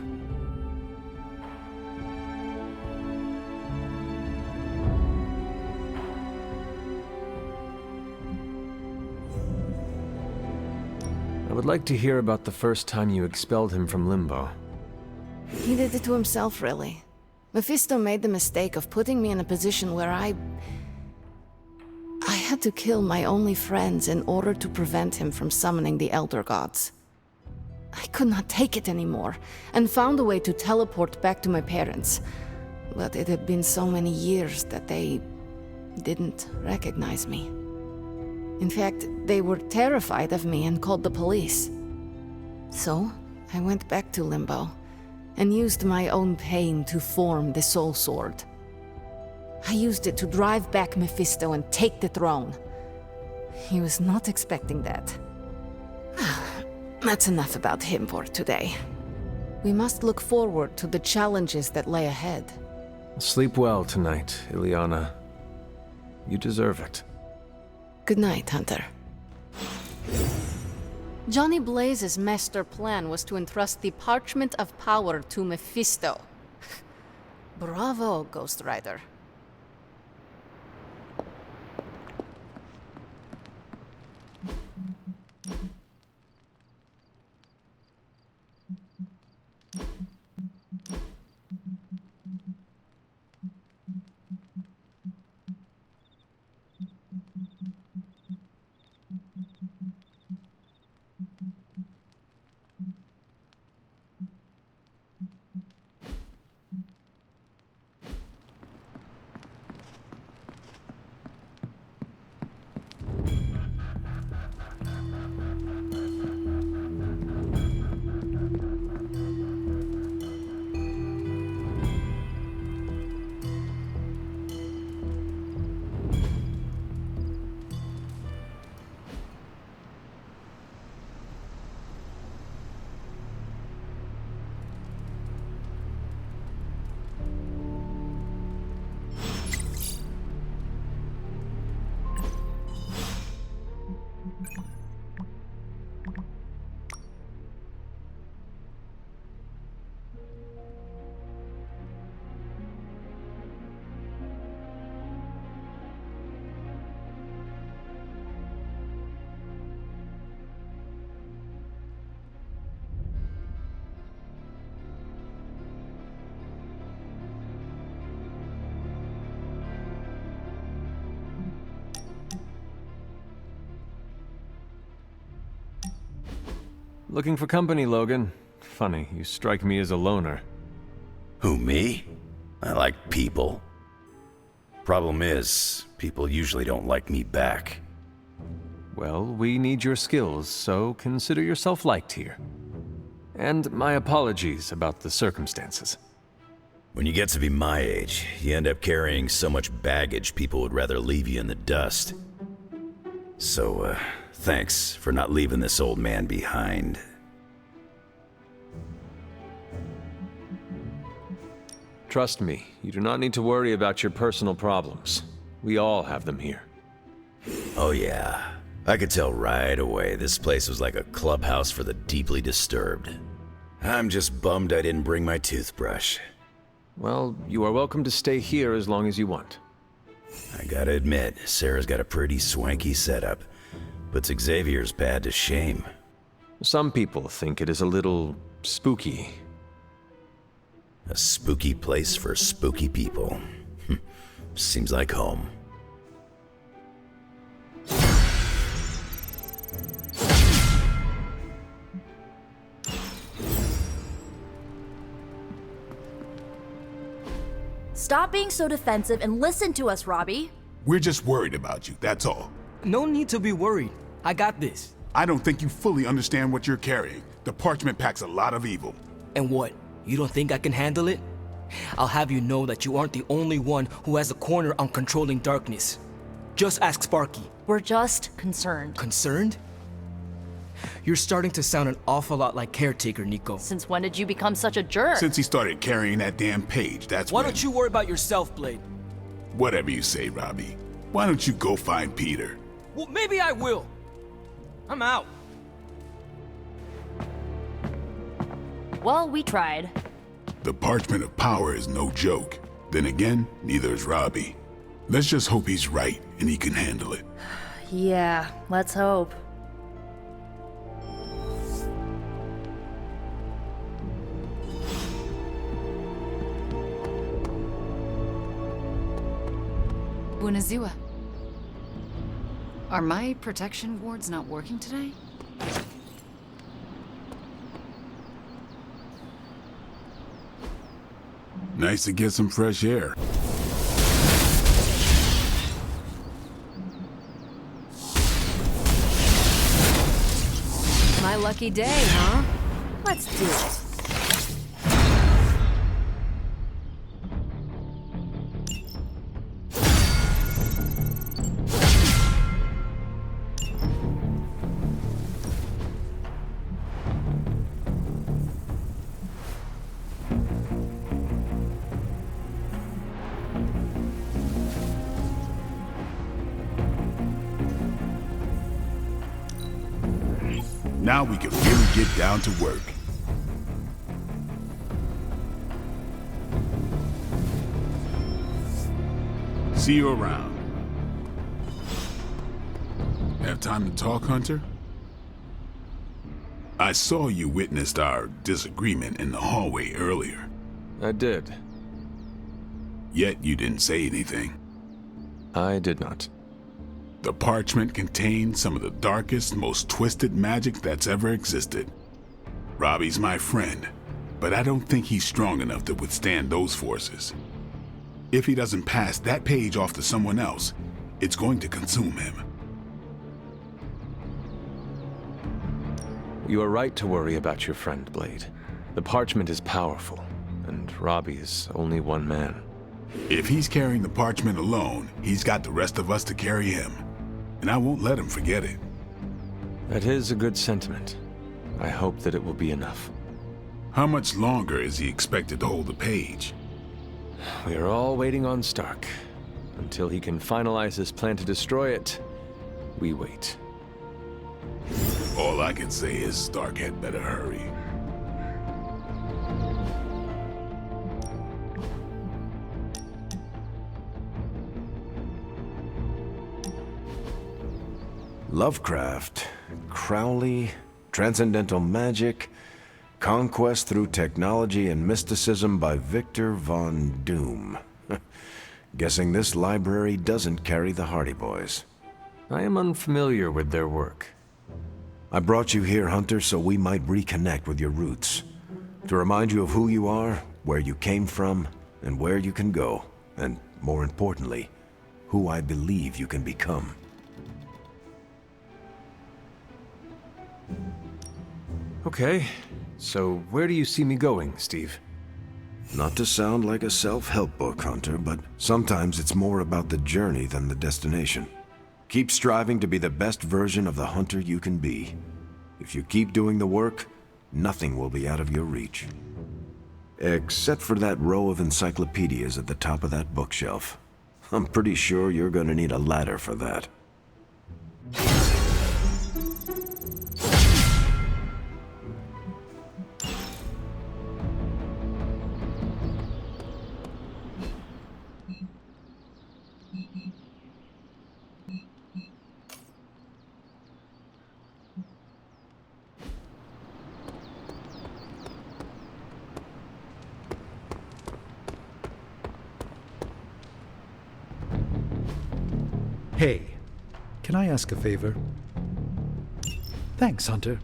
S5: I would like to hear about the first time you expelled him from Limbo.
S17: He did it to himself, really. Mephisto made the mistake of putting me in a position where I had to kill my only friends in order to prevent him from summoning the Elder Gods. I could not take it anymore, and found a way to teleport back to my parents. But it had been so many years that they didn't recognize me. In fact, they were terrified of me and called the police. So, I went back to Limbo, and used my own pain to form the Soul Sword. I used it to drive back Mephisto and take the throne. He was not expecting that. That's enough about him for today. We must look forward to the challenges that lay ahead.
S5: Sleep well tonight, Ileana. You deserve it.
S17: Good night, Hunter. Johnny Blaze's master plan was to entrust the Parchment of Power to Mephisto. Bravo, Ghost Rider.
S5: Looking for company, Logan. Funny, you strike me as a loner.
S7: Who, me? I like people. Problem is, people usually don't like me back.
S5: Well, we need your skills, so consider yourself liked here. And my apologies about the circumstances.
S7: When you get to be my age, you end up carrying so much baggage people would rather leave you in the dust. So, thanks for not leaving this old man behind.
S5: Trust me, you do not need to worry about your personal problems. We all have them here.
S7: Oh yeah, I could tell right away this place was like a clubhouse for the deeply disturbed. I'm just bummed I didn't bring my toothbrush.
S5: Well, you are welcome to stay here as long as you want.
S7: I gotta admit, Sarah's got a pretty swanky setup. Puts Xavier's bad to shame.
S5: Some people think it is a little spooky.
S7: A spooky place for spooky people. Seems like home.
S19: Stop being so defensive and listen to us, Robbie.
S4: We're just worried about you, that's all.
S3: No need to be worried. I got this.
S4: I don't think you fully understand what you're carrying. The parchment packs a lot of evil.
S3: And what? You don't think I can handle it? I'll have you know that you aren't the only one who has a corner on controlling darkness. Just ask Sparky.
S19: We're just concerned.
S3: Concerned? You're starting to sound an awful lot like Caretaker, Nico.
S19: Since when did you become such a jerk?
S4: Since he started carrying that damn page, that's
S3: Why don't you worry about yourself, Blade?
S4: Whatever you say, Robbie. Why don't you go find Peter?
S3: Well, maybe I will. I'm out.
S19: Well, we tried.
S4: The parchment of power is no joke. Then again, neither is Robbie. Let's just hope he's right and he can handle it.
S19: Yeah, let's hope.
S1: Bunazua. Are my protection wards not working today?
S4: Nice to get some fresh air.
S16: My lucky day, huh? Let's do it.
S4: Now we can really get down to work. See you around. Have time to talk, Hunter? I saw you witnessed our disagreement in the hallway earlier.
S5: I did.
S4: Yet you didn't say anything.
S5: I did not.
S4: The parchment contained some of the darkest, most twisted magic that's ever existed. Robbie's my friend, but I don't think he's strong enough to withstand those forces. If he doesn't pass that page off to someone else, it's going to consume him.
S5: You are right to worry about your friend, Blade. The parchment is powerful, and Robbie is only one man.
S4: If he's carrying the parchment alone, he's got the rest of us to carry him. And I won't let him forget it.
S5: That is a good sentiment. I hope that it will be enough.
S4: How much longer is he expected to hold the page?
S5: We are all waiting on Stark. Until he can finalize his plan to destroy it, we wait.
S4: All I can say is Stark had better hurry.
S11: Lovecraft, Crowley, transcendental magic, conquest through technology and mysticism by Victor Von Doom. Guessing this library doesn't carry the Hardy Boys.
S5: I am unfamiliar with their work.
S11: I brought you here, Hunter, so we might reconnect with your roots. To remind you of who you are, where you came from, and where you can go. And, more importantly, who I believe you can become.
S5: Okay, so where do you see me going, Steve?
S11: Not to sound like a self-help book, Hunter, but sometimes it's more about the journey than the destination. Keep striving to be the best version of the Hunter you can be. If you keep doing the work, nothing will be out of your reach. Except for that row of encyclopedias at the top of that bookshelf. I'm pretty sure you're gonna need a ladder for that.
S8: Hey, can I ask a favor? Thanks, Hunter.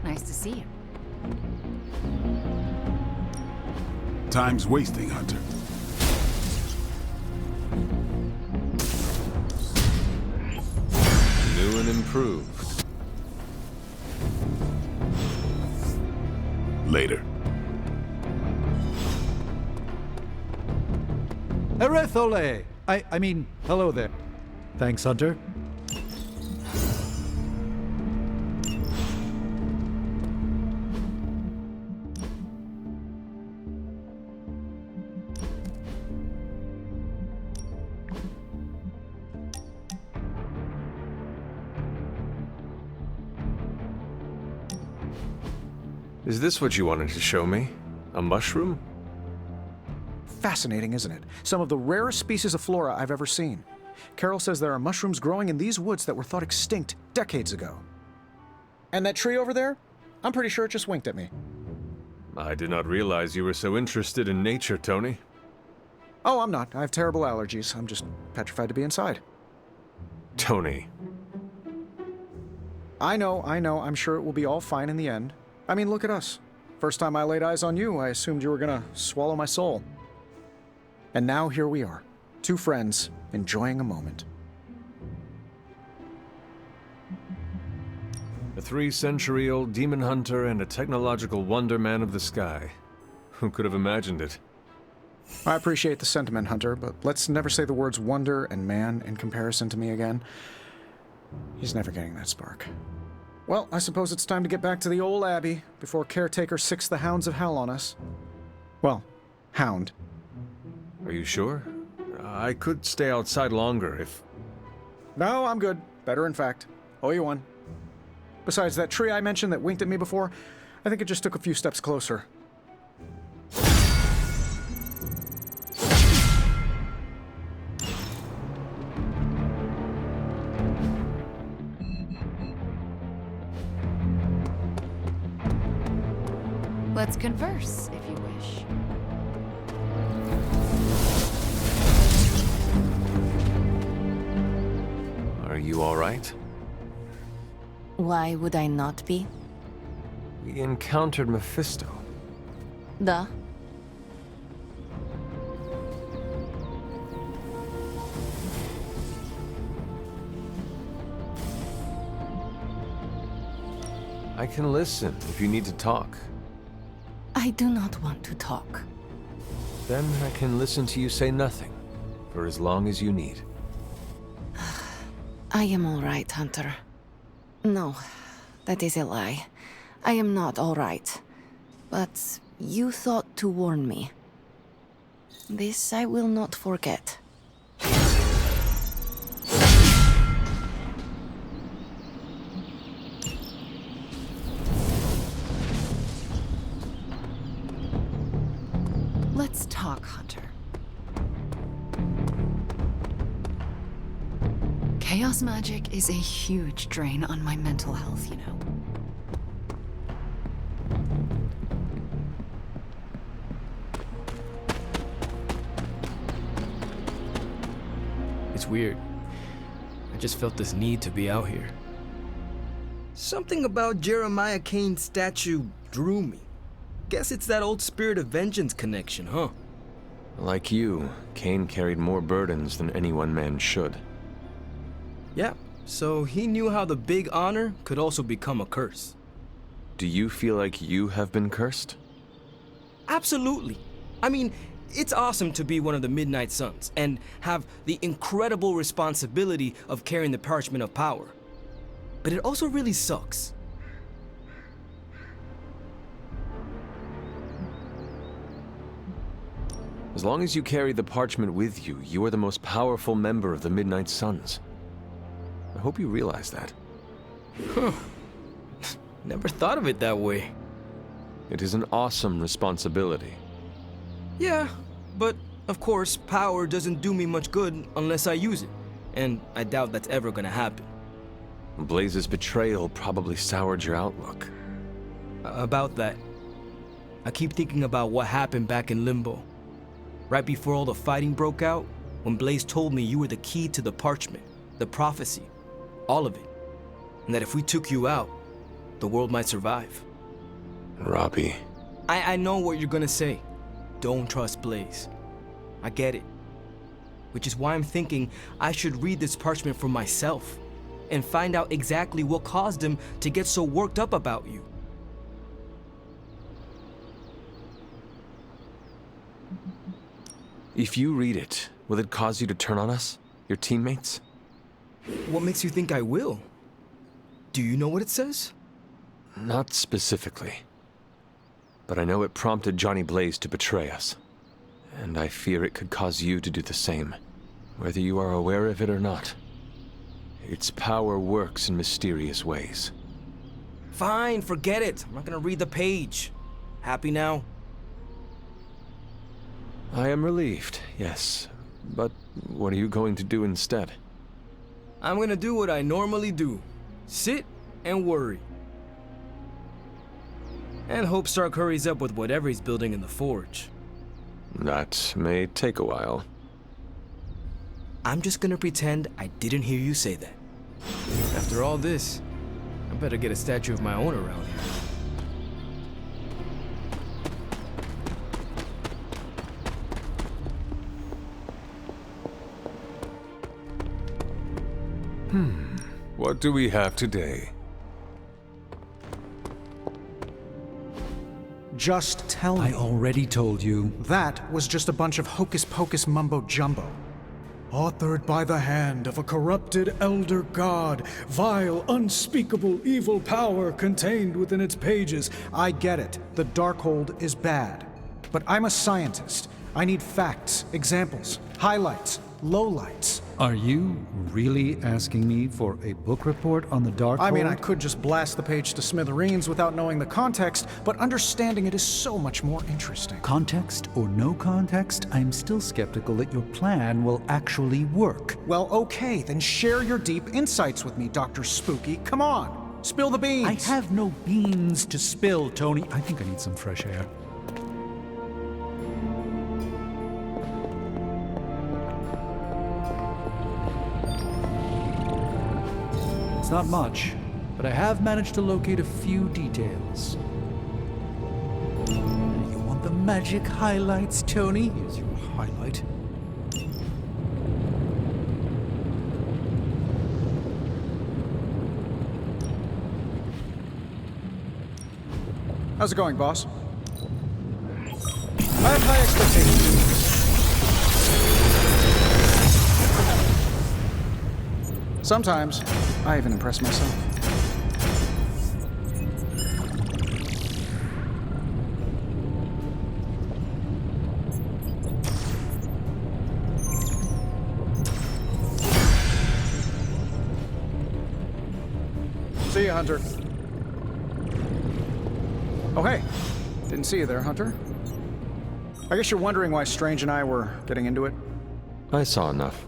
S1: Nice to see you.
S4: Time's wasting, Hunter.
S5: New and improved.
S4: Later.
S8: Erethole! I mean, hello there. Thanks, Hunter.
S5: Is this what you wanted to show me? A mushroom?
S9: Fascinating, isn't it? Some of the rarest species of flora I've ever seen. Carol says there are mushrooms growing in these woods that were thought extinct decades ago. And that tree over there? I'm pretty sure it just winked at me.
S5: I did not realize you were so interested in nature, Tony.
S9: Oh, I'm not. I have terrible allergies. I'm just petrified to be inside.
S5: Tony.
S9: I know. I'm sure it will be all fine in the end. I mean, look at us. First time I laid eyes on you, I assumed you were gonna swallow my soul. And now here we are, two friends enjoying a moment.
S5: A 3-century-old demon hunter and a technological wonder man of the sky. Who could have imagined it?
S9: I appreciate the sentiment, Hunter, but let's never say the words wonder and man in comparison to me again. He's never getting that spark. Well, I suppose it's time to get back to the old Abbey before Caretaker sicks the hounds of hell on us. Well, hound.
S5: Are you sure? I could stay outside longer if...
S9: No, I'm good. Better, in fact. Owe you one. Besides, that tree I mentioned that winked at me before, I think it just took a few steps closer.
S1: Let's converse, if you wish.
S5: Are you all right?
S17: Why would I not be?
S5: We encountered Mephisto.
S17: Duh.
S5: I can listen if you need to talk.
S17: I do not want to talk.
S5: Then I can listen to you say nothing, for as long as you need.
S17: I am all right, Hunter. No, that is a lie. I am not all right. But you thought to warn me. This I will not forget.
S1: Let's talk, Hunter. Chaos magic is a huge drain on my mental health, you know.
S3: It's weird. I just felt this need to be out here. Something about Jeremiah Cain's statue drew me. Guess it's that old spirit of vengeance connection, huh?
S5: Like you, Cain carried more burdens than any one man should.
S3: Yeah, so he knew how the big honor could also become a curse.
S5: Do you feel like you have been cursed?
S3: Absolutely. I mean, it's awesome to be one of the Midnight Suns and have the incredible responsibility of carrying the parchment of power. But it also really sucks.
S5: As long as you carry the parchment with you, you are the most powerful member of the Midnight Suns. I hope you realize that.
S3: Huh. Never thought of it that way.
S5: It is an awesome responsibility.
S3: Yeah, but of course, power doesn't do me much good unless I use it. And I doubt that's ever gonna happen.
S5: Blaze's betrayal probably soured your outlook.
S3: About that, I keep thinking about what happened back in Limbo. Right before all the fighting broke out, when Blaze told me you were the key to the parchment, the prophecy, all of it. And that if we took you out, the world might survive.
S5: Robbie.
S3: I know what you're gonna say. Don't trust Blaze. I get it. Which is why I'm thinking I should read this parchment for myself and find out exactly what caused him to get so worked up about you.
S5: If you read it, will it cause you to turn on us, your teammates?
S3: What makes you think I will? Do you know what it says?
S5: Not specifically. But I know it prompted Johnny Blaze to betray us. And I fear it could cause you to do the same, whether you are aware of it or not. Its power works in mysterious ways.
S3: Fine, forget it. I'm not gonna read the page. Happy now?
S5: I am relieved, yes. But what are you going to do instead?
S3: I'm gonna do what I normally do. Sit and worry. And hope Stark hurries up with whatever he's building in the forge.
S5: That may take a while.
S3: I'm just gonna pretend I didn't hear you say that. After all this, I better get a statue of my own around here.
S5: What do we have today?
S9: Just tell me.
S8: I already told you.
S9: That was just a bunch of hocus-pocus mumbo-jumbo. Authored by the hand of a corrupted elder god, vile, unspeakable evil power contained within its pages. I get it. The Darkhold is bad. But I'm a scientist. I need facts, examples, highlights, lowlights.
S8: Are you really asking me for a book report on the Darkhold?
S9: I mean, I could just blast the page to smithereens without knowing the context, but understanding it is so much more interesting.
S8: Context or no context, I'm still skeptical that your plan will actually work.
S9: Well, okay, then share your deep insights with me, Dr. Spooky. Come on, spill the beans.
S8: I have no beans to spill, Tony. I think I need some fresh air. Not much, but I have managed to locate a few details. You want the magic highlights, Tony? Here's your highlight.
S9: How's it going, boss? I have high expectations. Sometimes, I even impress myself. See you, Hunter. Oh, hey. Didn't see you there, Hunter. I guess you're wondering why Strange and I were getting into it?
S5: I saw enough.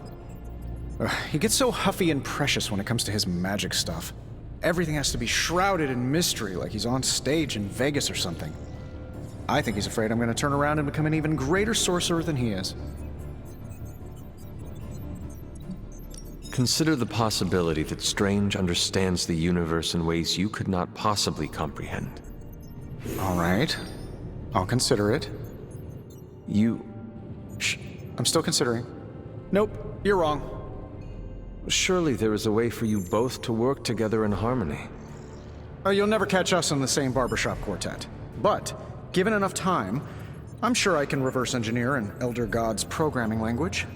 S9: He gets so huffy and precious when it comes to his magic stuff. Everything has to be shrouded in mystery, like he's on stage in Vegas or something. I think he's afraid I'm going to turn around and become an even greater sorcerer than he is.
S5: Consider the possibility that Strange understands the universe in ways you could not possibly comprehend.
S9: All right. I'll consider it.
S5: You...
S9: Shh. I'm still considering. Nope. You're wrong.
S5: Surely there is a way for you both to work together in harmony.
S9: You'll never catch us in the same barbershop quartet. But, given enough time, I'm sure I can reverse engineer an Elder God's programming language.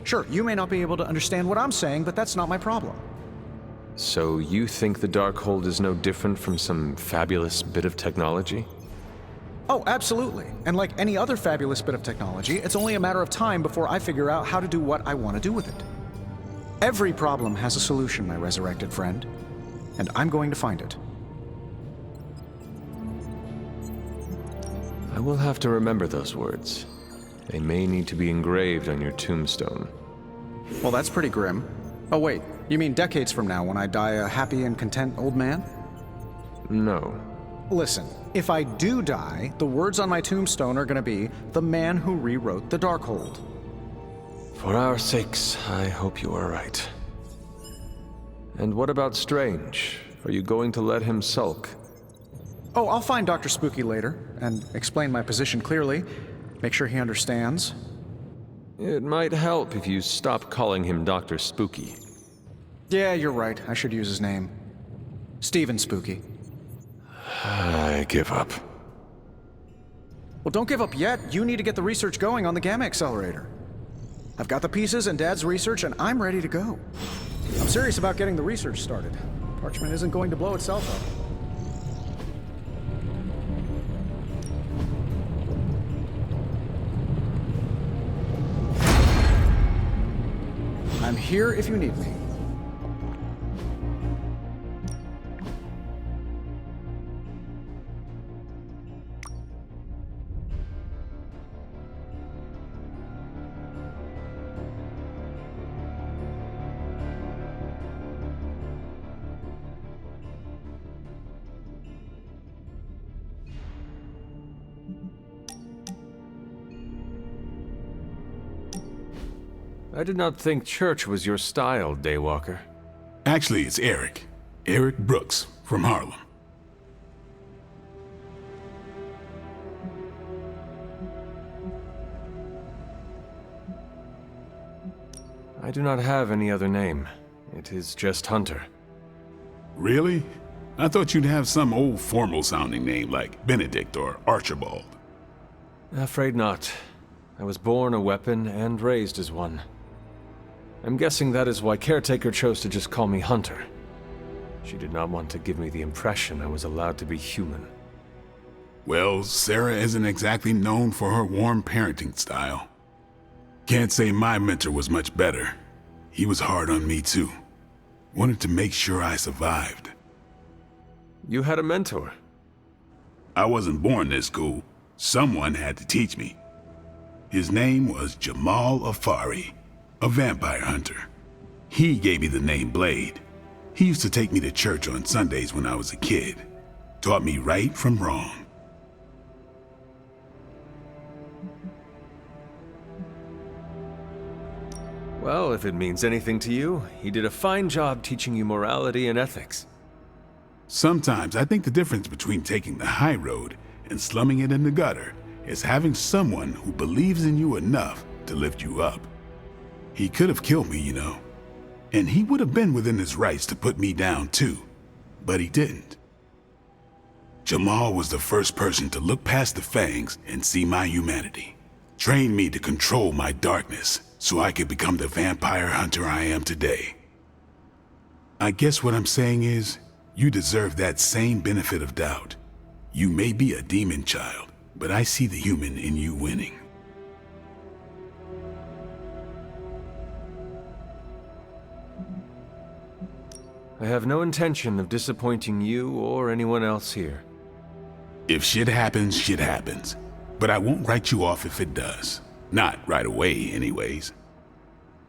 S9: Sure, you may not be able to understand what I'm saying, but that's not my problem.
S5: So you think the Darkhold is no different from some fabulous bit of technology?
S9: Oh, absolutely. And like any other fabulous bit of technology, it's only a matter of time before I figure out how to do what I want to do with it. Every problem has a solution, my resurrected friend. And I'm going to find it.
S5: I will have to remember those words. They may need to be engraved on your tombstone.
S9: Well, that's pretty grim. Oh wait, you mean decades from now when I die a happy and content old man?
S5: No.
S9: Listen, if I do die, the words on my tombstone are gonna be, "The man who rewrote the Darkhold."
S5: For our sakes, I hope you are right. And what about Strange? Are you going to let him sulk?
S9: Oh, I'll find Dr. Spooky later, and explain my position clearly. Make sure he understands.
S5: It might help if you stop calling him Dr. Spooky.
S9: Yeah, you're right. I should use his name. Stephen Spooky.
S5: I give up.
S9: Well, don't give up yet. You need to get the research going on the Gamma Accelerator. I've got the pieces and Dad's research, and I'm ready to go. I'm serious about getting the research started. Parchment isn't going to blow itself up. I'm here if you need me.
S5: I did not think church was your style, Daywalker.
S4: Actually, it's Eric. Eric Brooks from Harlem.
S5: I do not have any other name. It is just Hunter.
S4: Really? I thought you'd have some old formal-sounding name like Benedict or Archibald.
S5: Afraid not. I was born a weapon and raised as one. I'm guessing that is why Caretaker chose to just call me Hunter. She did not want to give me the impression I was allowed to be human.
S4: Well, Sarah isn't exactly known for her warm parenting style. Can't say my mentor was much better. He was hard on me too. Wanted to make sure I survived.
S5: You had a mentor?
S4: I wasn't born this cool. Someone had to teach me. His name was Jamal Afari, a vampire hunter. He gave me the name Blade. He used to take me to church on Sundays when I was a kid. Taught me right from wrong.
S5: Well, if it means anything to you, he did a fine job teaching you morality and ethics.
S4: Sometimes I think the difference between taking the high road and slumming it in the gutter is having someone who believes in you enough to lift you up. He could have killed me, you know. And he would have been within his rights to put me down too. But he didn't. Jamal was the first person to look past the fangs and see my humanity. Trained me to control my darkness so I could become the vampire hunter I am today. I guess what I'm saying is, you deserve that same benefit of doubt. You may be a demon child, but I see the human in you winning.
S5: I have no intention of disappointing you or anyone else here.
S4: If shit happens, shit happens. But I won't write you off if it does. Not right away, anyways.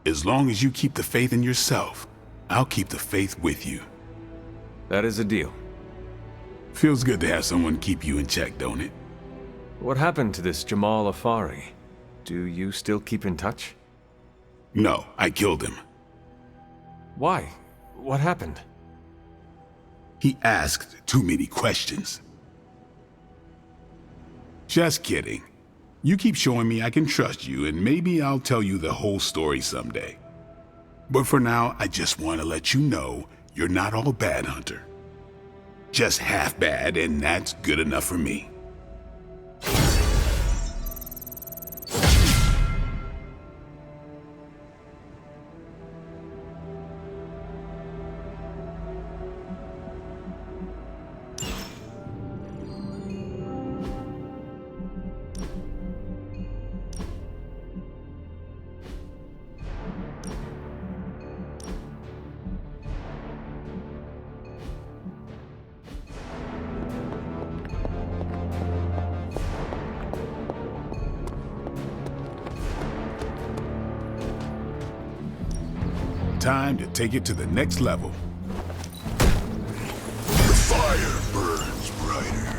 S4: As long as you keep the faith in yourself, I'll keep the faith with you.
S5: That is a deal.
S4: Feels good to have someone keep you in check, don't it?
S5: What happened to this Jamal Afari? Do you still keep in touch?
S4: No, I killed him.
S5: Why? What happened?
S4: He asked too many questions. Just kidding. You keep showing me I can trust you, and maybe I'll tell you the whole story someday. But for now, I just want to let you know you're not all bad, Hunter. Just half bad, and that's good enough for me. Time to take it to the next level.
S15: The fire burns brighter.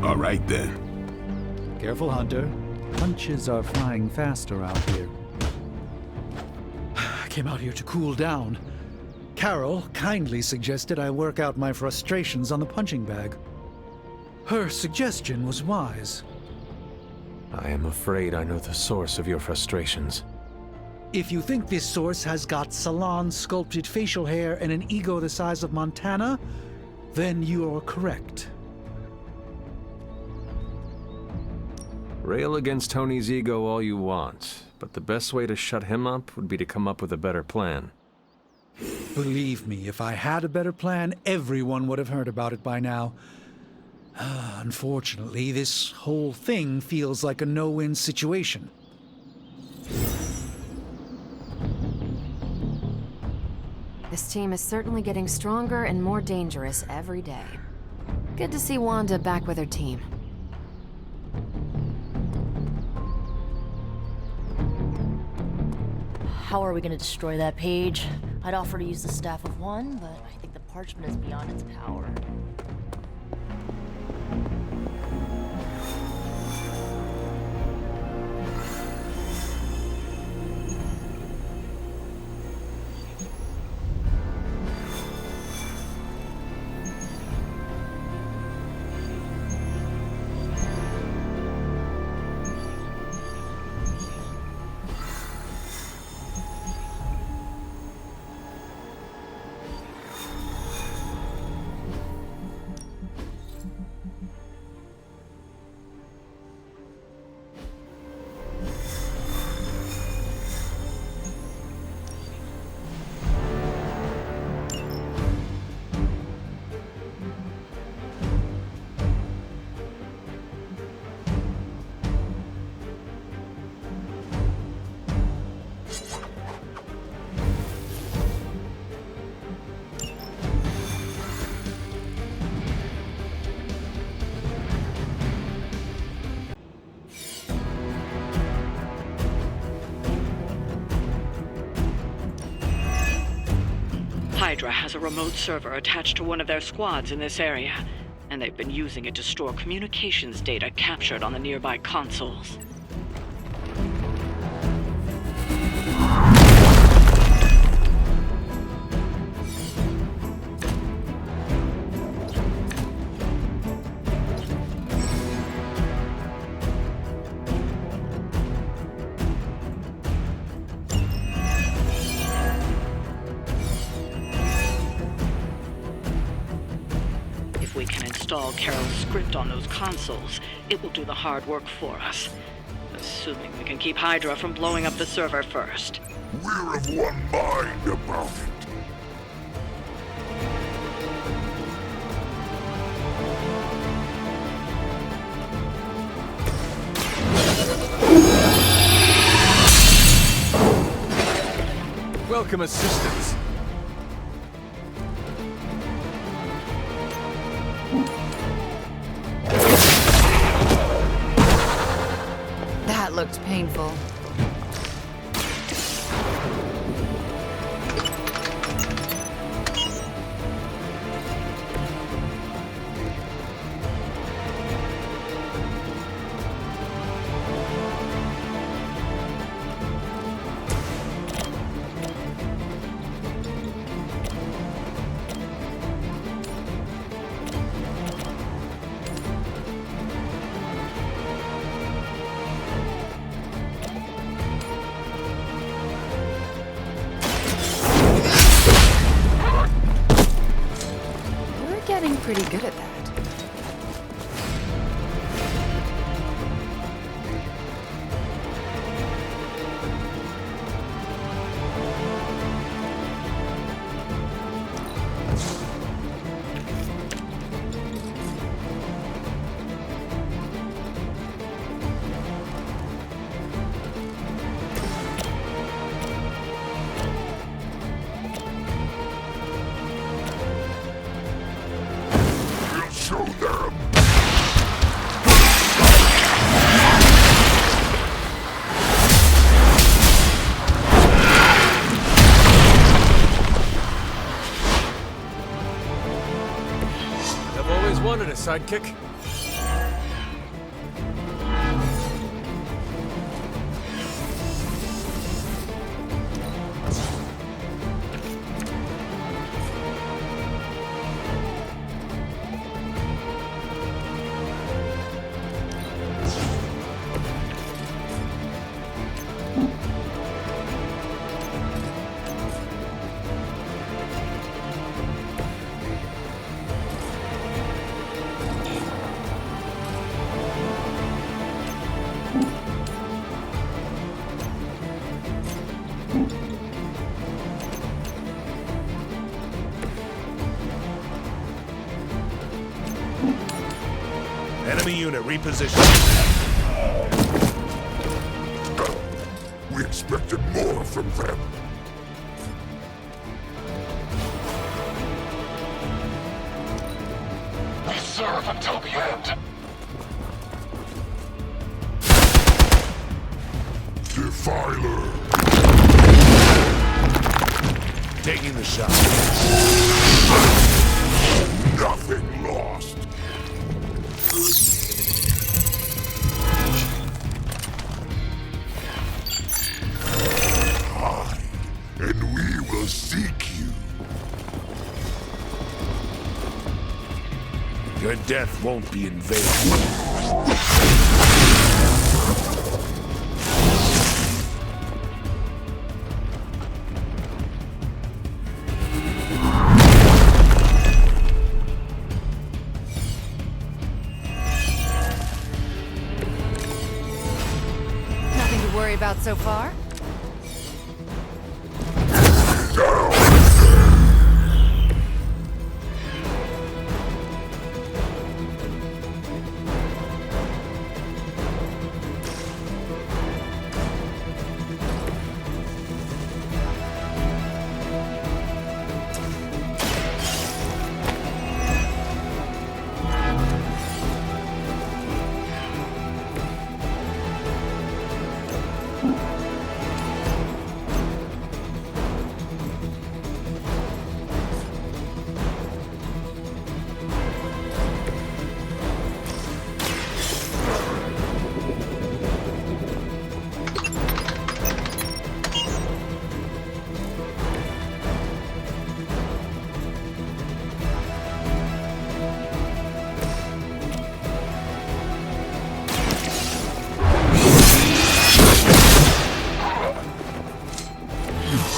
S4: All right then.
S8: Careful, Hunter. Punches are flying faster out here. I came out here to cool down. Carol kindly suggested I work out my frustrations on the punching bag. Her suggestion was wise.
S5: I am afraid I know the source of your frustrations.
S8: If you think this source has got salon-sculpted facial hair and an ego the size of Montana, then you're correct.
S5: Rail against Tony's ego all you want, but the best way to shut him up would be to come up with a better plan.
S8: Believe me, if I had a better plan, everyone would have heard about it by now. Unfortunately, this whole thing feels like a no-win situation.
S20: This team is certainly getting stronger and more dangerous every day. Good to see Wanda back with her team.
S19: How are we going to destroy that page? I'd offer to use the Staff of One, but I think the parchment is beyond its power.
S12: Hydra has a remote server attached to one of their squads in this area, and they've been using it to store communications data captured on the nearby consoles. Install Carol's script on those consoles, it will do the hard work for us. Assuming we can keep Hydra from blowing up the server first.
S15: We're of one mind about it.
S5: Welcome assistance.
S20: That looked painful. Pretty good at that.
S5: Wanted a sidekick.
S21: unit repositioned.
S15: We expected more from them.
S22: We serve until the end.
S15: Defiler.
S21: Taking the shot.
S15: Nothing lost. High, and we will seek you.
S21: Your death won't be in vain.
S20: Nothing to worry about so far?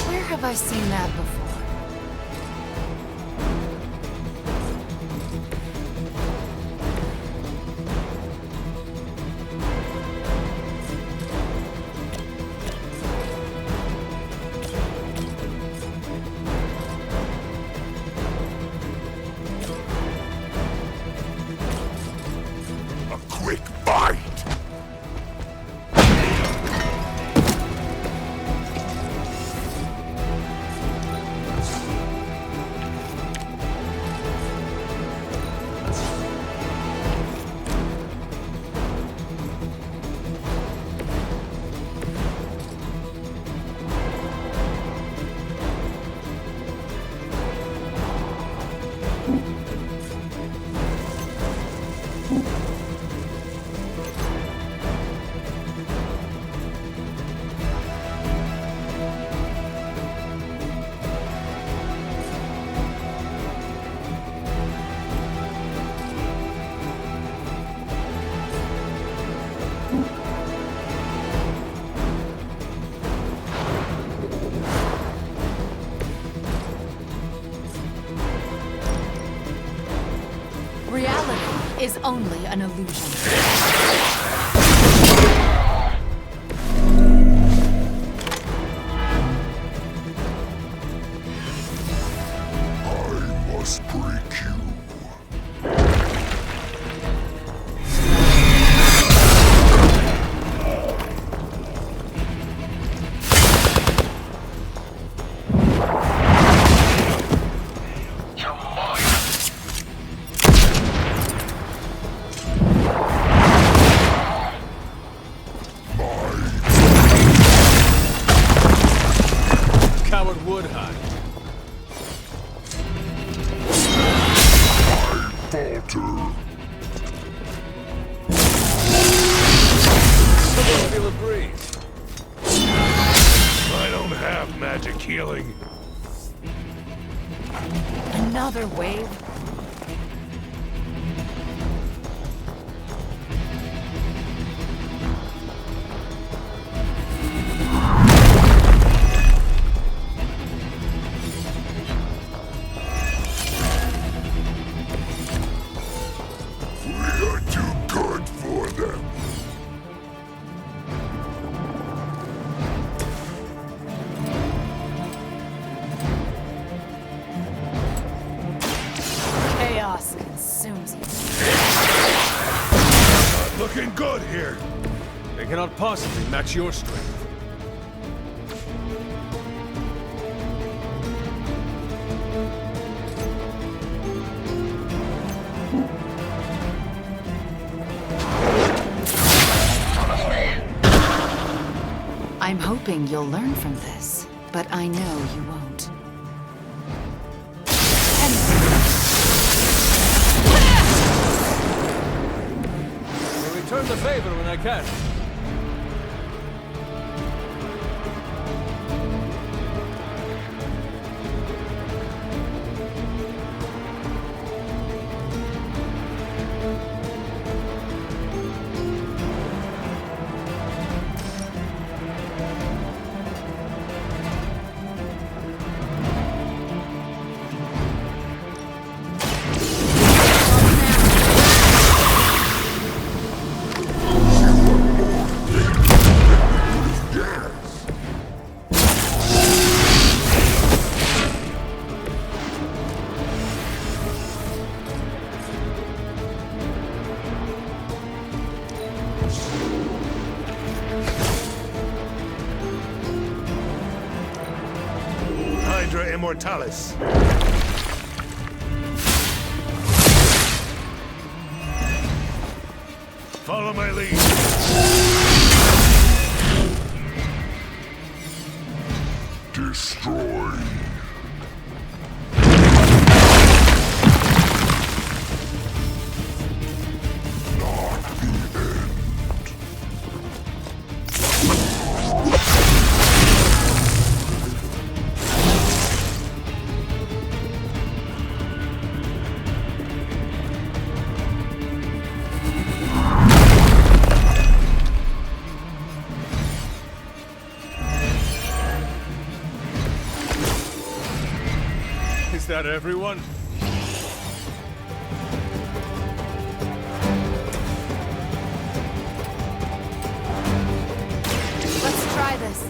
S20: Where have I seen that before?
S15: A quick bite.
S20: Reality is only an illusion.
S15: I must break you.
S21: Coward would hide.
S15: Falter.
S21: Someone feel a breeze. I don't have magic healing.
S20: Another wave?
S15: We are too good for them.
S21: good here. They cannot possibly match your strength.
S1: I'm hoping you'll learn from this, but I know you won't.
S21: I'll return the favor when I can. Hydra Immortalis. Follow my lead.
S15: Destroy.
S21: Is that everyone?
S20: Let's try this.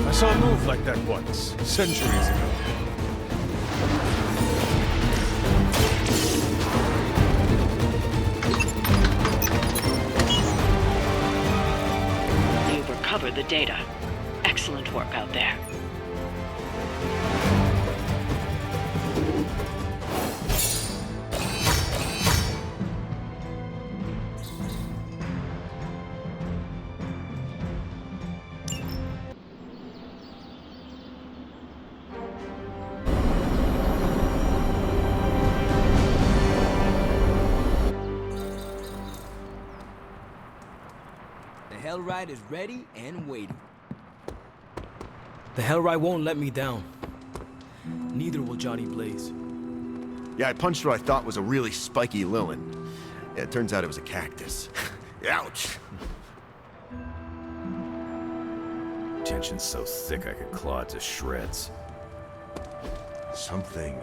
S21: I saw a move like that once, centuries ago.
S12: You've recovered the data. Excellent work out there.
S3: The Hellride is ready and waiting. The Hellride won't let me down. Neither will Johnny Blaze.
S6: Yeah, I punched what I thought was a really spiky Lilith. Yeah, it turns out it was a cactus. Ouch!
S7: Tension's so thick I could claw it to shreds. Something,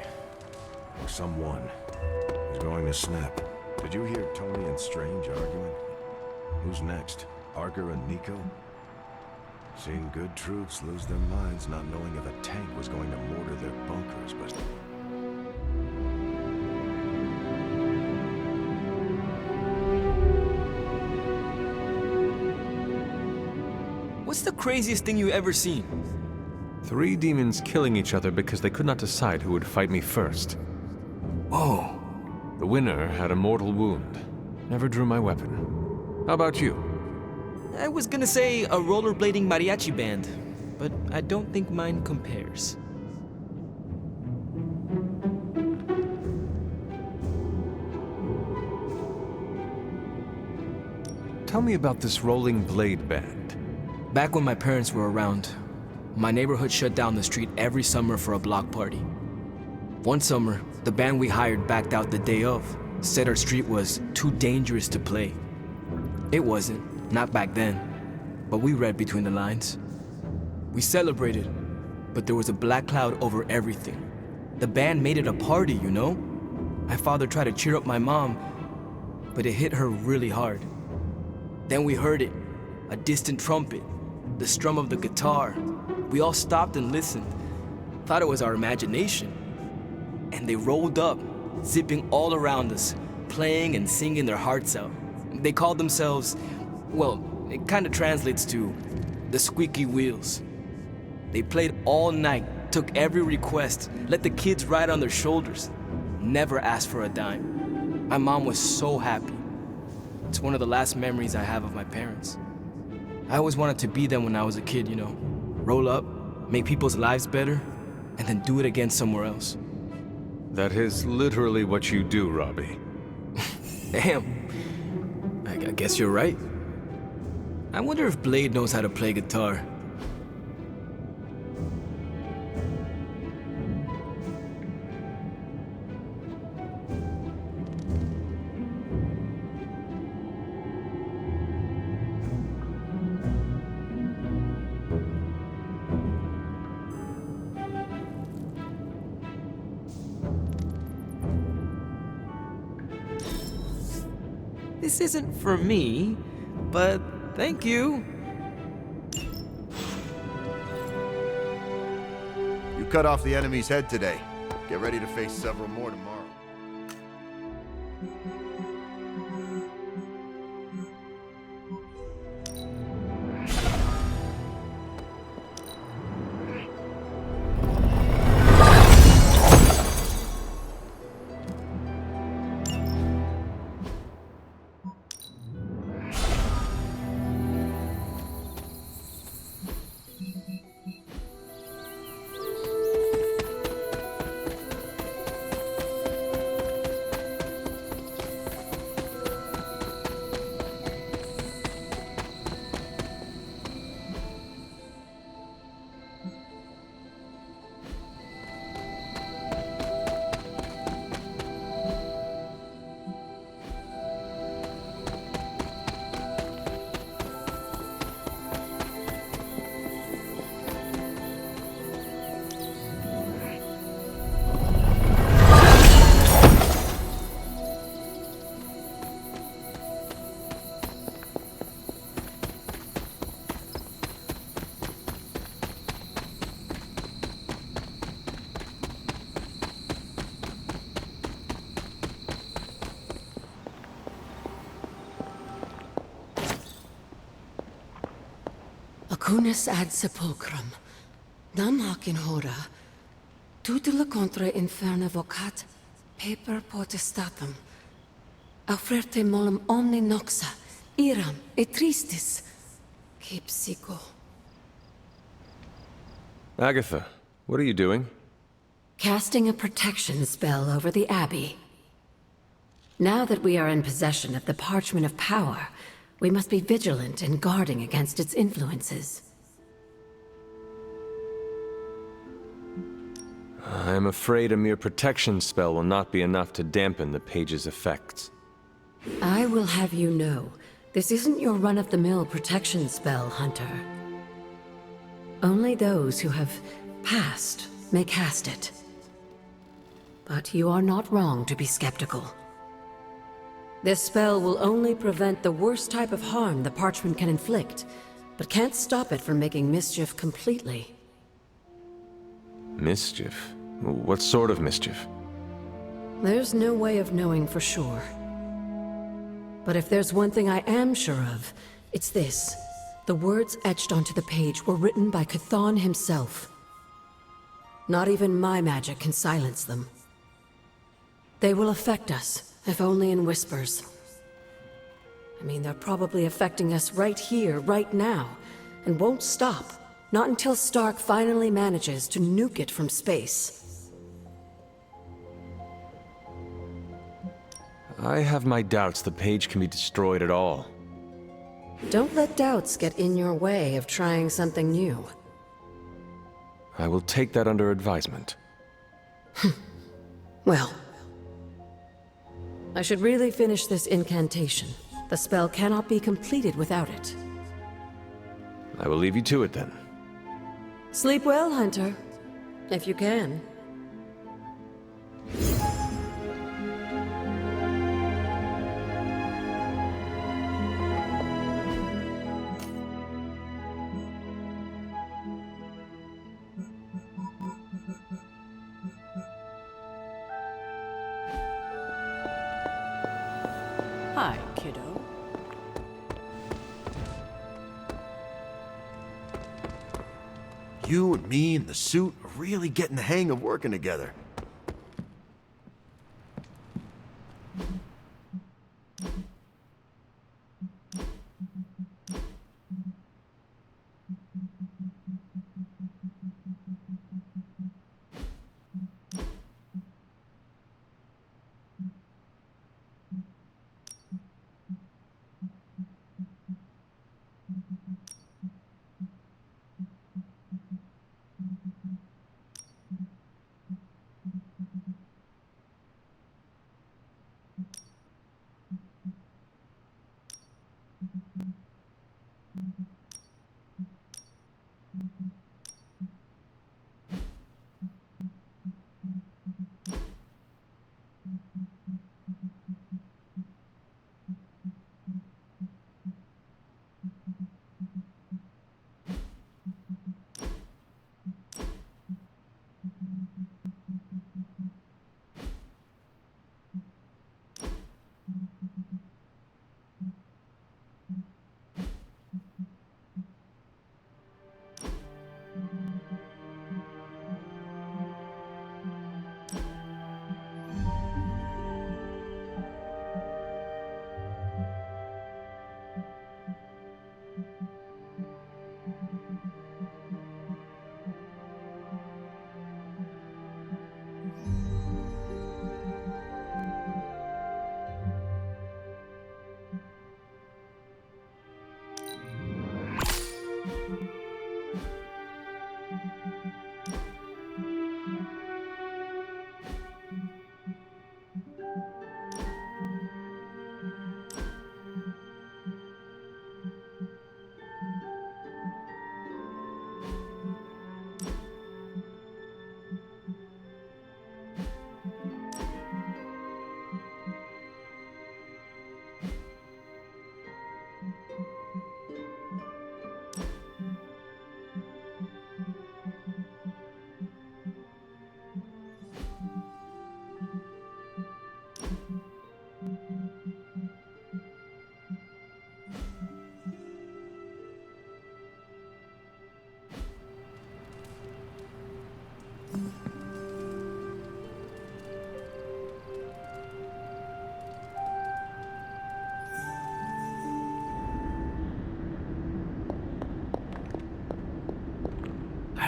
S7: or someone, is going to snap. Did you hear Tony and Strange arguing? Who's next? Arger and Nico? Seen good troops lose their minds not knowing if a tank was going to mortar their bunkers, but...
S3: What's the craziest thing you ever seen?
S5: 3 demons killing each other because they could not decide who would fight me first.
S3: Whoa.
S5: The winner had a mortal wound. Never drew my weapon. How about you?
S3: I was gonna say a rollerblading mariachi band, but I don't think mine compares.
S5: Tell me about this rolling blade band.
S3: Back when my parents were around, my neighborhood shut down the street every summer for a block party. One summer, the band we hired backed out the day of, said our street was too dangerous to play. It wasn't, not back then, but we read between the lines. We celebrated, but there was a black cloud over everything. The band made it a party, you know? My father tried to cheer up my mom, but it hit her really hard. Then we heard it, a distant trumpet, the strum of the guitar. We all stopped and listened. Thought it was our imagination. and they rolled up, zipping all around us, playing and singing their hearts out. They called themselves, well, it kind of translates to the Squeaky Wheels. They played all night, took every request, let the kids ride on their shoulders, never asked for a dime. My mom was so happy. It's one of the last memories I have of my parents. I always wanted to be them when I was a kid, you know. Roll up, make people's lives better, and then do it again somewhere else.
S5: That is literally what you do, Robbie.
S3: Damn. I guess you're right. I wonder if Blade knows how to play guitar. This isn't for me, but thank you.
S6: You cut off the enemy's head today. Get ready to face several more tomorrow.
S18: Acunis ad sepulchrum, nam hac in hora, tutela contra inferna vocat, paper potestatum, auferte molem omni noxa, iram et tristis, que psycho.
S5: Agatha, what are you doing?
S18: Casting a protection spell over the Abbey. Now that we are in possession of the Parchment of Power, we must be vigilant in guarding against its influences.
S5: I am afraid a mere protection spell will not be enough to dampen the page's effects.
S18: I will have you know, this isn't your run-of-the-mill protection spell, Hunter. Only those who have passed may cast it. But you are not wrong to be skeptical. This spell will only prevent the worst type of harm the Parchment can inflict, but can't stop it from making mischief completely.
S5: Mischief? What sort of mischief?
S18: There's no way of knowing for sure. But if there's one thing I am sure of, it's this. The words etched onto the page were written by Chthon himself. Not even my magic can silence them. They will affect us, if only in whispers. I mean, they're probably affecting us right here, right now, and won't stop. Not until Stark finally manages to nuke it from space.
S5: I have my doubts the page can be destroyed at all.
S18: Don't let doubts get in your way of trying something new.
S5: I will take that under advisement.
S18: Well, I should really finish this incantation. The spell cannot be completed without it.
S5: I will leave you to it then.
S18: Sleep well, Hunter. If you can.
S16: Hi, kiddo.
S6: You and me in the suit are really getting the hang of working together.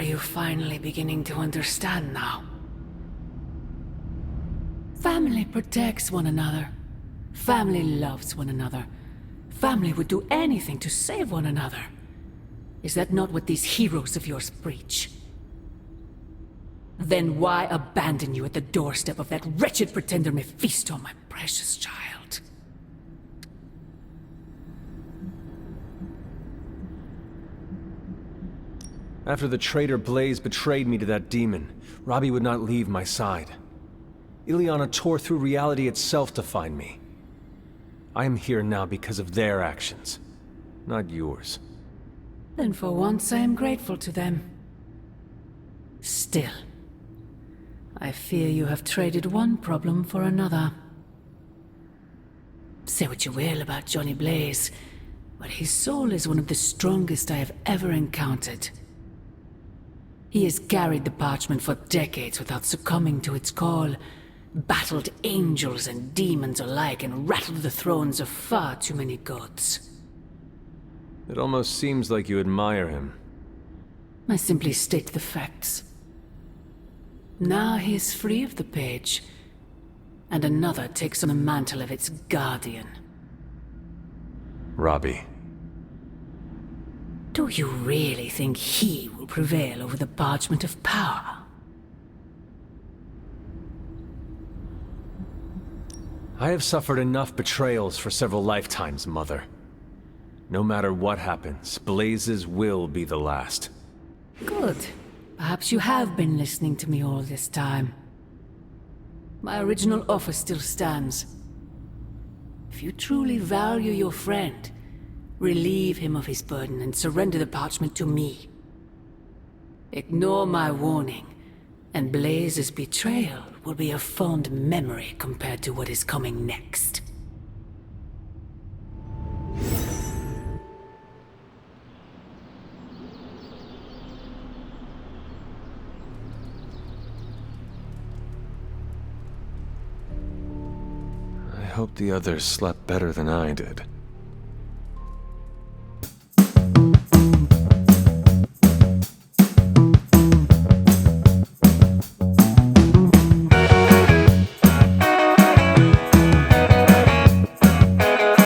S18: Are you finally beginning to understand now? Family protects one another. Family loves one another. Family would do anything to save one another. Is that not what these heroes of yours preach? Then why abandon you at the doorstep of that wretched pretender Mephisto, my precious child?
S5: After the traitor Blaze betrayed me to that demon, Robbie would not leave my side. Ileana tore through reality itself to find me. I am here now because of their actions, not yours.
S18: Then for once I am grateful to them. Still, I fear you have traded one problem for another. Say what you will about Johnny Blaze, but his soul is one of the strongest I have ever encountered. He has carried the parchment for decades without succumbing to its call, battled angels and demons alike, and rattled the thrones of far too many gods.
S5: It almost seems like you admire him.
S18: I simply state the facts. Now he is free of the page, and another takes on the mantle of its guardian.
S5: Robbie.
S18: Do you really think he will prevail over the parchment of power?
S5: I have suffered enough betrayals for several lifetimes, Mother. No matter what happens, Blaze's will be the last.
S18: Good. Perhaps you have been listening to me all this time. My original offer still stands. If you truly value your friend, relieve him of his burden and surrender the parchment to me. Ignore my warning, and Blaze's betrayal will be a fond memory compared to what is coming next.
S5: hope the others slept better than I did.